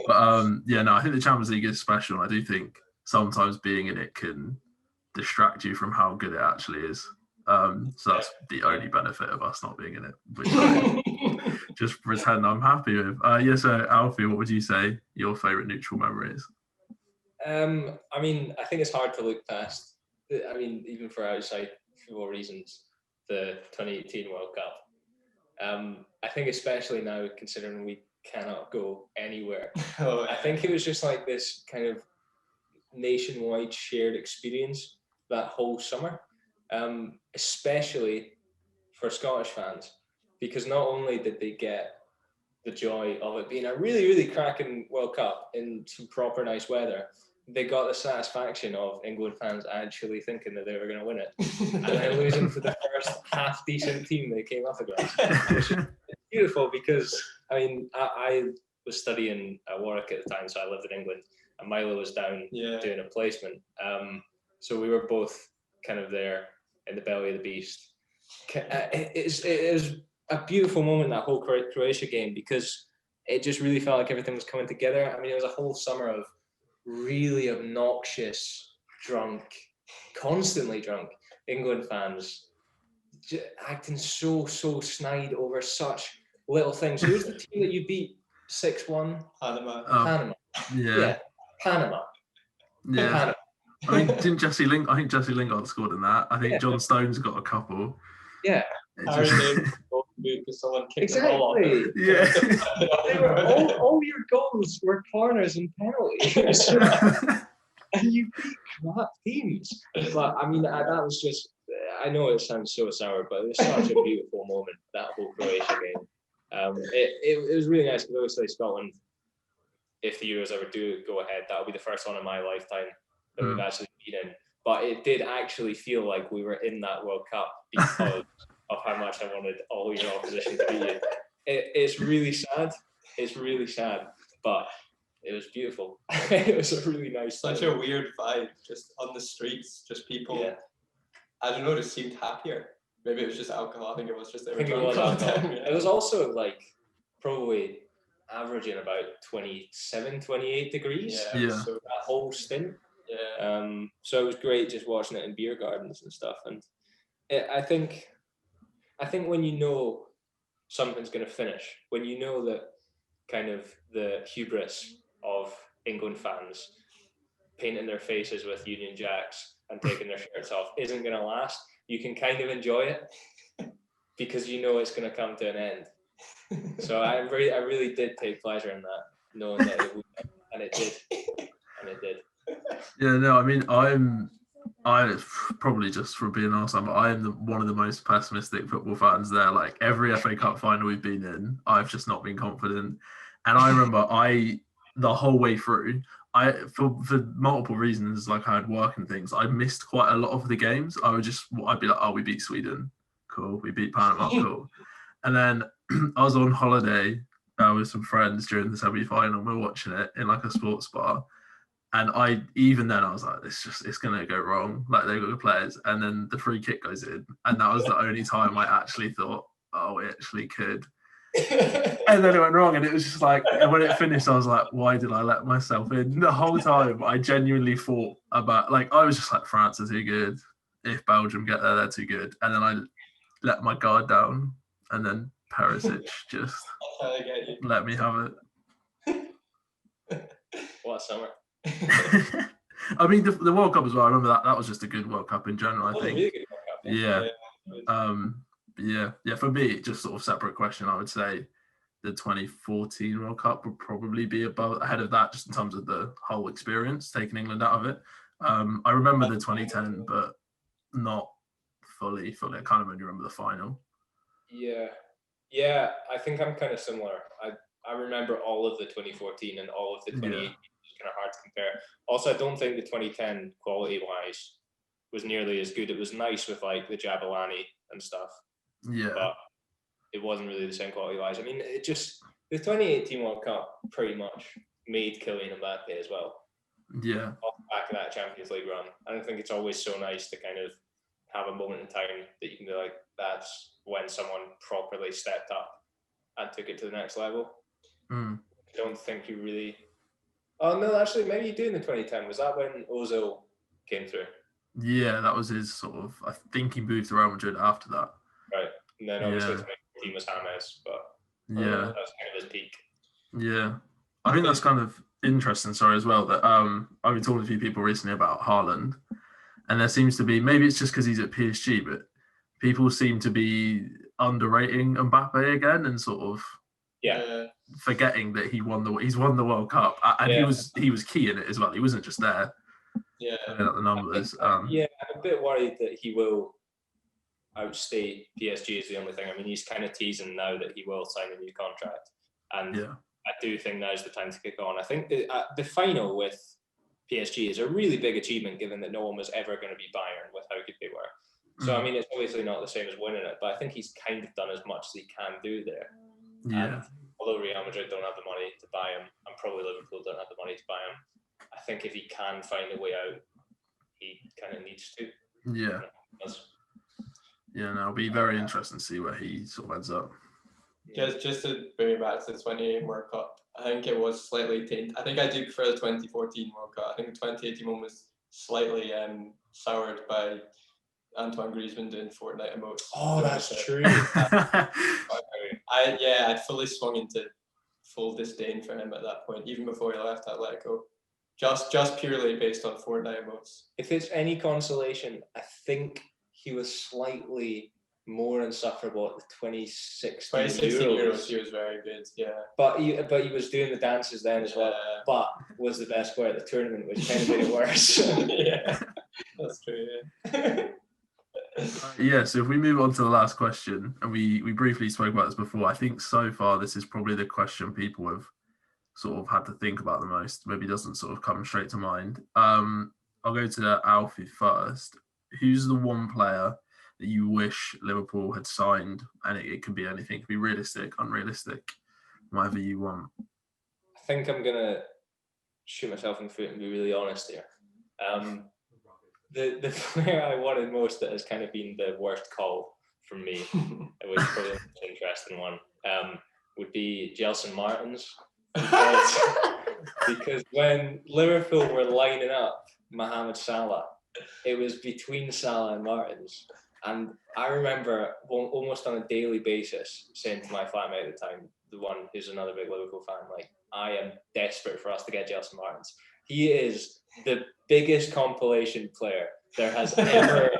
But I think the Champions League is special. I do think sometimes being in it can distract you from how good it actually is. So that's the only benefit of us not being in it, which I just pretend I'm happy with. So Alfie, what would you say your favourite neutral memory is? I mean, I think it's hard to look past. I mean, even for outside football reasons, the 2018 World Cup. I think especially now, considering we cannot go anywhere, I think it was just like this kind of nationwide shared experience that whole summer, especially for Scottish fans, because not only did they get the joy of it being a really, really cracking World Cup in some proper nice weather, they got the satisfaction of England fans actually thinking that they were going to win it, and then losing for the first half-decent team they came up against. Which is beautiful, because, I mean, I was studying at Warwick at the time, so I lived in England, and Milo was down doing a placement. So we were both kind of there in the belly of the beast. It was a beautiful moment, that whole Croatia game, because it just really felt like everything was coming together. I mean, it was a whole summer of really obnoxious, drunk, constantly drunk England fans acting so snide over such little things. Who's the team that you beat 6-1? Panama. Panama. Yeah. Panama. Yeah. Panama. I mean, didn't Jesse Lingard scored in that? I think John Stone's got a couple. Yeah. Harry Davis because someone kicked the ball off. Yeah. all your goals were corners and penalties. And you beat crap teams. But I mean, that was just, I know it sounds so sour, but it was such a beautiful moment, that whole Croatia game. It was really nice, because obviously Scotland if the Euros ever do go ahead, that'll be the first one in my lifetime that we've actually been in. But it did actually feel like we were in that World Cup because of how much I wanted all your opposition to beat you. It's really sad. It's really sad, but it was beautiful. It was a really nice. Such a weird vibe, just on the streets, just people. Yeah. I don't know, just seemed happier. Maybe it was just alcohol. I think it was just. I think it was alcohol. It was also like probably averaging about 27, 28 degrees. Yeah. So that whole stint. Yeah. So it was great just watching it in beer gardens and stuff. And I think when you know something's going to finish, when you know that kind of the hubris of England fans painting their faces with Union Jacks and taking their shirts off isn't going to last, you can kind of enjoy it because you know it's going to come to an end. So I really did take pleasure in that, knowing that it would, and it did. Yeah, no, I mean, I probably just for being honest, but I am one of the most pessimistic football fans there. Like every FA Cup final we've been in, I've just not been confident. And I remember the whole way through, for multiple reasons, like I had work and things, I missed quite a lot of the games. I'd be like, oh, we beat Sweden, cool. We beat Panama, cool. And then I was on holiday with some friends during the semi-final. We're watching it in like a sports bar. And I was like, it's going to go wrong. Like they've got the players. And then the free kick goes in. And that was the only time I actually thought, oh, it actually could. And then it went wrong. And it was just like, and when it finished, I was like, why did I let myself in? The whole time I genuinely thought about, like, I was just like, France are too good. If Belgium get there, they're too good. And then I let my guard down. And then Perisic just let me have it. What a summer. I mean, the World Cup as well. I remember that was just a good World Cup in general. I think. Really good World Cup, yeah. Yeah. For me, just sort of separate question. I would say the 2014 World Cup would probably be ahead of that, just in terms of the whole experience, taking England out of it. I remember the 2010, but not fully. I kind of only remember the final. Yeah. I think I'm kind of similar. I remember all of the 2014 and all of the 2018. Yeah. Kind of hard to compare. Also, I don't think the 2010 quality-wise was nearly as good. It was nice with like the Jabulani and stuff. Yeah. But it wasn't really the same quality-wise. I mean, the 2018 World Cup pretty much made Kylian Mbappe as well. Yeah. Off the back of that Champions League run. I don't think it's always so nice to kind of have a moment in time that you can be like, that's when someone properly stepped up and took it to the next level. I don't think you really... Oh, no, actually, maybe you do in the 2010. Was that when Ozil came through? Yeah, that was his sort of... I think he moved to Real Madrid after that. Right. And then obviously 2014 was James, but that was kind of his peak. Yeah. I think that's kind of interesting, as well, that I've been talking to a few people recently about Haaland, and there seems to be... Maybe it's just because he's at PSG, but people seem to be underrating Mbappe again and sort of... Yeah. Forgetting that he's won the World Cup, and he was key in it as well. He wasn't just there. Yeah. At the numbers. I'm a bit worried that he will outstay PSG is the only thing. I mean, he's kind of teasing now that he will sign a new contract, and I do think now's the time to kick on. I think the final with PSG is a really big achievement, given that no one was ever going to be Bayern with how good they were. So I mean, it's obviously not the same as winning it, but I think he's kind of done as much as he can do there. Yeah. And although Real Madrid don't have the money to buy him, and probably Liverpool don't have the money to buy him, I think if he can find a way out, he kind of needs to. Yeah. Yeah, no, it'll be very interesting to see where he sort of ends up. Just to bring it back to the 2018 World Cup, I think it was slightly tainted. I think I do prefer the 2014 World Cup. I think the 2018 one was slightly soured by Antoine Griezmann doing Fortnite emotes. Oh, that's true. I'd fully swung into full disdain for him at that point, even before he left Atletico. Just purely based on Fortnite emotes. If it's any consolation, I think he was slightly more insufferable at the 2016 Euros. He was very good, yeah. But he was doing the dances then as well. But was the best player at the tournament, which kind of made it worse. Yeah, that's true. Yeah. So if we move on to the last question, and we briefly spoke about this before, I think so far this is probably the question people have sort of had to think about the most? Maybe doesn't sort of come straight to mind. I'll go to Alfie first. Who's the one player that you wish Liverpool had signed? And it could be anything. It could be realistic, unrealistic, whatever you want. I think I'm gonna shoot myself in the foot and be really honest here. The player I wanted most that has kind of been the worst call from me, which is probably the most interesting one, would be Gelson Martins. Because when Liverpool were lining up Mohamed Salah, it was between Salah and Martins. And I remember almost on a daily basis saying to my flatmate at the time, the one who's another big Liverpool fan, like, I am desperate for us to get Gelson Martins. He is the biggest compilation player there has ever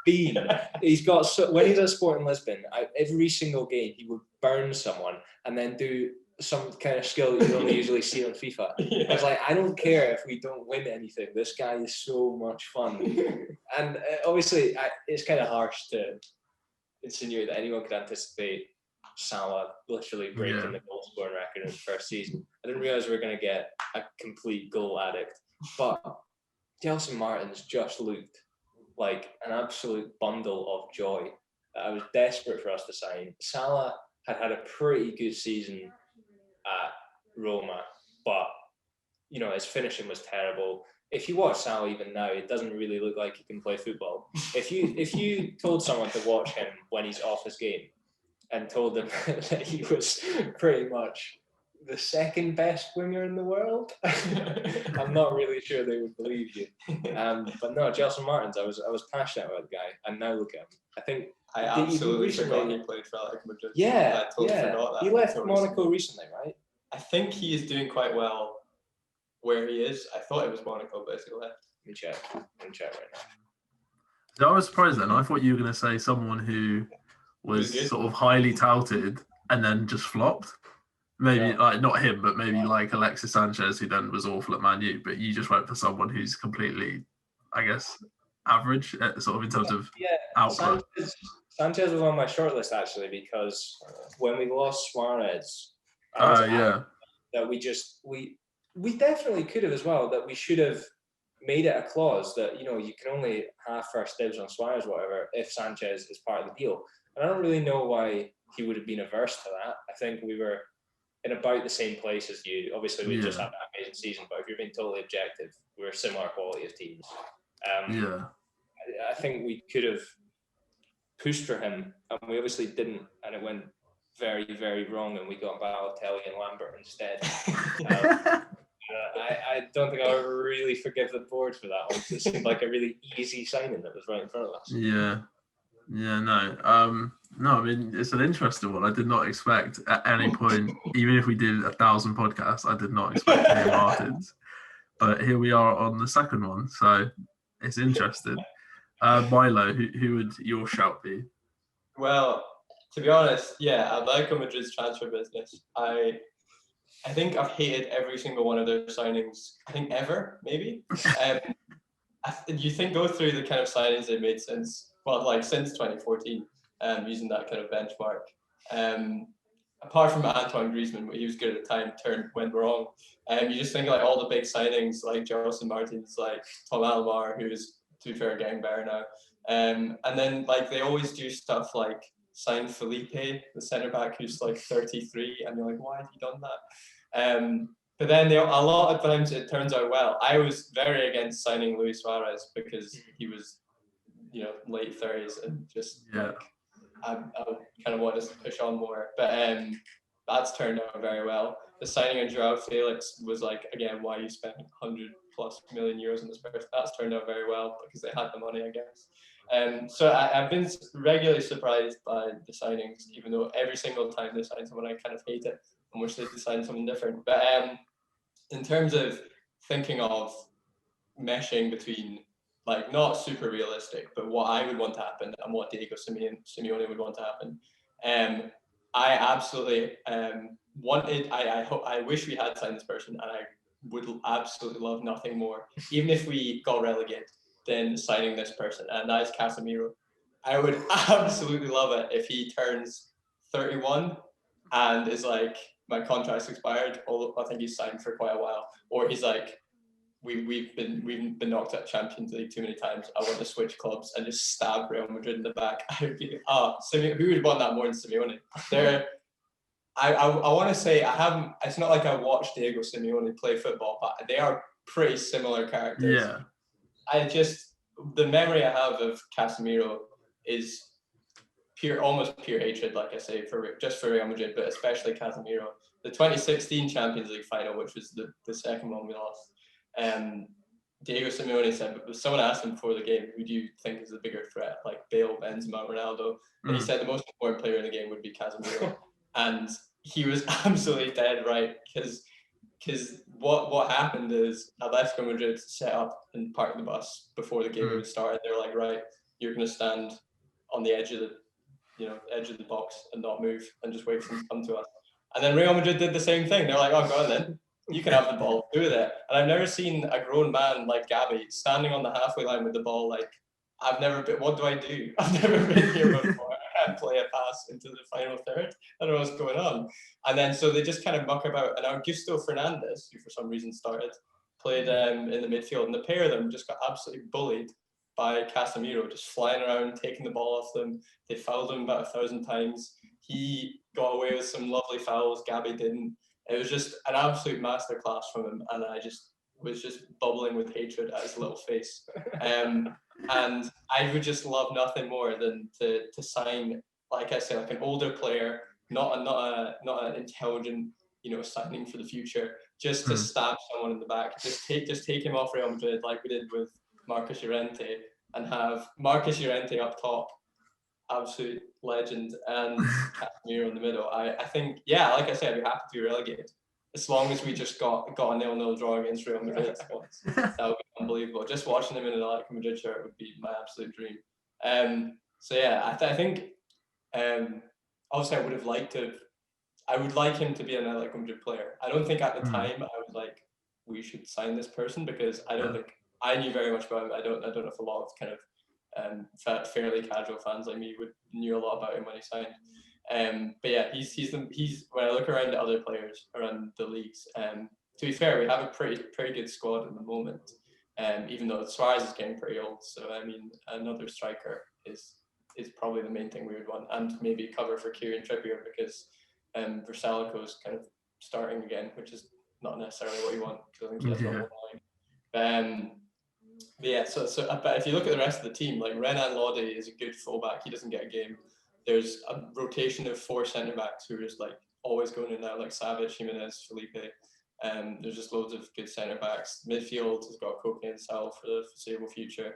been. He's got when he's at Sporting Lisbon, every single game he would burn someone and then do some kind of skill that you only usually see on FIFA. Yeah. I was like, I don't care if we don't win anything. This guy is so much fun. And obviously, it's kind of harsh to insinuate that anyone could anticipate Salah literally breaking the goal scoring record in the first season. I didn't realize we were going to get a complete goal addict. But Gelson Martins just looked like an absolute bundle of joy that I was desperate for us to sign. Salah had a pretty good season at Roma, but his finishing was terrible. If you watch Salah even now, it doesn't really look like he can play football. If you told someone to watch him when he's off his game and told them that he was pretty much the second best winger in the world, I'm not really sure they would believe you. But no, Gelson Martins, I was passionate about the guy, and now look at him. I think I absolutely forgot he played for Atletico Madrid. Yeah, I totally forgot that. He left Monaco recently, right? I think he is doing quite well where he is. I thought it was Monaco, but he left. Let me check right now. So I was surprised then. I thought you were going to say someone who was sort of highly touted and then just flopped. Maybe like not him, but maybe like Alexis Sanchez, who then was awful at Man U. But you just went for someone who's completely, I guess, average, sort of in terms of output. Sanchez was on my shortlist actually because when we lost Suarez, that we definitely could have as well. That we should have made it a clause that you can only have first dibs on Suarez, whatever, if Sanchez is part of the deal. And I don't really know why he would have been averse to that. I think we were in about the same place as you. Obviously, we just had that amazing season, but if you're being totally objective, we were similar quality of teams. I think we could have pushed for him, and we obviously didn't, and it went very, very wrong, and we got Balotelli and Lambert instead. I don't think I'll ever really forgive the board for that one. It seemed like a really easy signing that was right in front of us. No, I mean, it's an interesting one. I did not expect at any point, even if we did 1,000 podcasts, I did not expect to hear Martins. But here we are on the second one, so it's interesting. Milo, who would your shout be? Well, to be honest, Atletico Madrid's transfer business. I think I've hated every single one of their signings. I think ever, maybe. You think go through the kind of signings they've made since 2014, using that kind of benchmark. Apart from Antoine Griezmann, he was good at the time, went wrong. You just think like all the big signings like Gelson Martins, like Tom Alomar, who's to be fair getting better now. And then like they always do stuff like sign Felipe, the centre back who's like 33, and you're like, why have you done that? But then a lot of times it turns out well. I was very against signing Luis Suarez because he was, late 30s and just I kind of wanted to push on more. But that's turned out very well. The signing of Joao Felix was like, again, why you spent 100+ million euros on this person. That's turned out very well because they had the money, I guess. So I've been regularly surprised by the signings, even though every single time they sign someone, I kind of hate it and wish they'd sign something different. But in terms of thinking of meshing between like not super realistic, but what I would want to happen and what Diego Simeone would want to happen, I absolutely wanted. I wish we had signed this person, and I would absolutely love nothing more, even if we got relegated, than signing this person, and that is Casemiro. I would absolutely love it if he turns 31 and is like my contract's expired, although I think he's signed for quite a while, or he's like, we've been knocked out Champions League too many times. I want to switch clubs and just stab Real Madrid in the back. I would be who would want that more than Simeone? I want to say I haven't. It's not like I watched Diego Simeone play football, but they are pretty similar characters. Yeah. The memory I have of Casemiro is almost pure hatred, like I say, for Real Madrid, but especially Casemiro. The 2016 Champions League final, which was the second one we lost. Diego Simeone said, someone asked him before the game, who do you think is the bigger threat, like Bale, Benzema, Ronaldo? And he said the most important player in the game would be Casemiro. And he was absolutely dead right, because what happened is Atletico Madrid set up and parked the bus before the game even started. They were like, right, you're going to stand on the edge of the box and not move and just wait for them to come to us. And then Real Madrid did the same thing. They're like, oh, go on then. You can have the ball, do with it. And I've never seen a grown man like Gabby standing on the halfway line with the ball like, what do I do? I've never been here before. I can't play a pass into the final third. I don't know what's going on. And then so they just kind of muck about. And Augusto Fernandez, who for some reason started, played in the midfield. And the pair of them just got absolutely bullied by Casemiro, just flying around, taking the ball off them. They fouled him about 1,000 times. He got away with some lovely fouls. Gabby didn't. It was just an absolute masterclass from him, and I just was just bubbling with hatred at his little face. And I would just love nothing more than to sign, like I say, like an older player, not an intelligent, signing for the future, just to stab someone in the back. Just take him off Real Madrid like we did with Marcus Llorente, and have Marcus Llorente up top, absolute legend, and Casemiro in the middle. I think, like I said, I'd be happy to be relegated as long as we just got a 0-0 draw against Real Madrid once. That would be unbelievable. Just watching him in an Atletico Madrid shirt would be my absolute dream. I think obviously I would like him to be an Atletico Madrid player. I don't think at the time I was like, we should sign this person, because I don't think I knew very much about him. I don't know if a lot of kind of fairly casual fans like me knew a lot about him when he signed. But yeah, he's when I look around at other players around the leagues, to be fair, we have a pretty good squad at the moment. Even though Suarez is getting pretty old, so I mean, another striker is probably the main thing we would want, and maybe cover for Kieran Trippier, because Versalico is kind of starting again, which is not necessarily what you want, because I think he has normal volume. But if you look at the rest of the team, like Renan Lodi is a good fullback. He doesn't get a game. There's a rotation of 4 centre backs who are just like always going in there, like Savic, Jimenez, Felipe. There's just loads of good centre backs. Midfield has got Koke and Sal for the foreseeable future.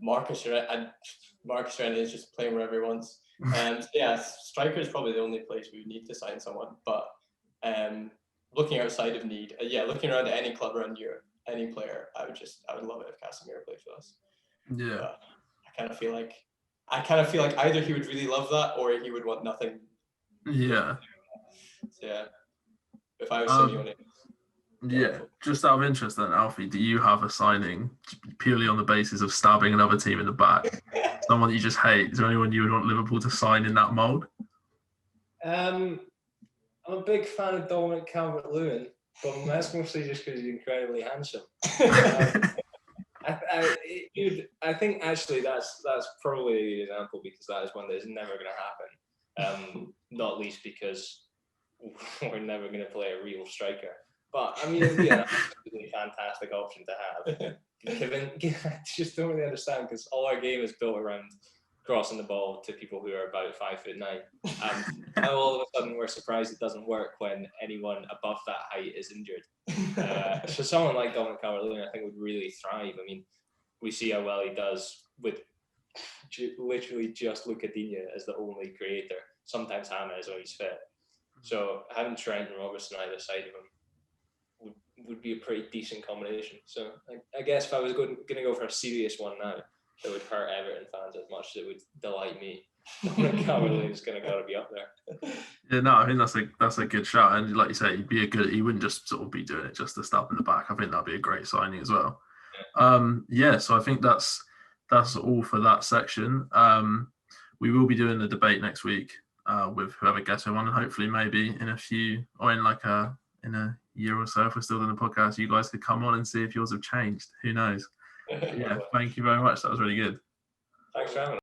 Marcus Llorente is just playing wherever he wants. Striker is probably the only place we would need to sign someone. But looking outside of need, looking around at any club around Europe, any player, I would love it if Casemiro played for us. Yeah. But I kind of feel like either he would really love that, or he would want nothing. Yeah. So yeah. If I was Simeone. Yeah. Just out of interest then, Alfie, do you have a signing purely on the basis of stabbing another team in the back? Someone that you just hate? Is there anyone you would want Liverpool to sign in that mould? I'm a big fan of Dominic Calvert-Lewin, but that's mostly just because he's incredibly handsome. I think actually that's probably the example, because that is one that is never going to happen. Not least because we're never going to play a real striker. But I mean, it would be an absolutely fantastic option to have. I just don't really understand, because all our game is built around crossing the ball to people who are about 5'9", and now all of a sudden we're surprised it doesn't work when anyone above that height is injured. So someone like Dominic Calvert-Lewin, I think, would really thrive. I mean, we see how well he does with literally just Luca Digne as the only creator. Sometimes James when he's fit. So having Trent and Robertson either side of him would be a pretty decent combination. So I guess if I was going to go for a serious one now, that would hurt Everton fans as much as it would delight me, Dominic Calvert-Lewin is going to gotta be up there. Yeah, no, I think that's a good shout, and like you say, he wouldn't just sort of be doing it just to stab in the back. I think that'd be a great signing as well. So I think that's all for that section. We will be doing the debate next week. with whoever guests we want, and hopefully maybe in a few or in a year or so, if we're still doing the podcast, you guys could come on and see if yours have changed. Who knows? Yeah, thank you very much. That was really good. Thanks for having us.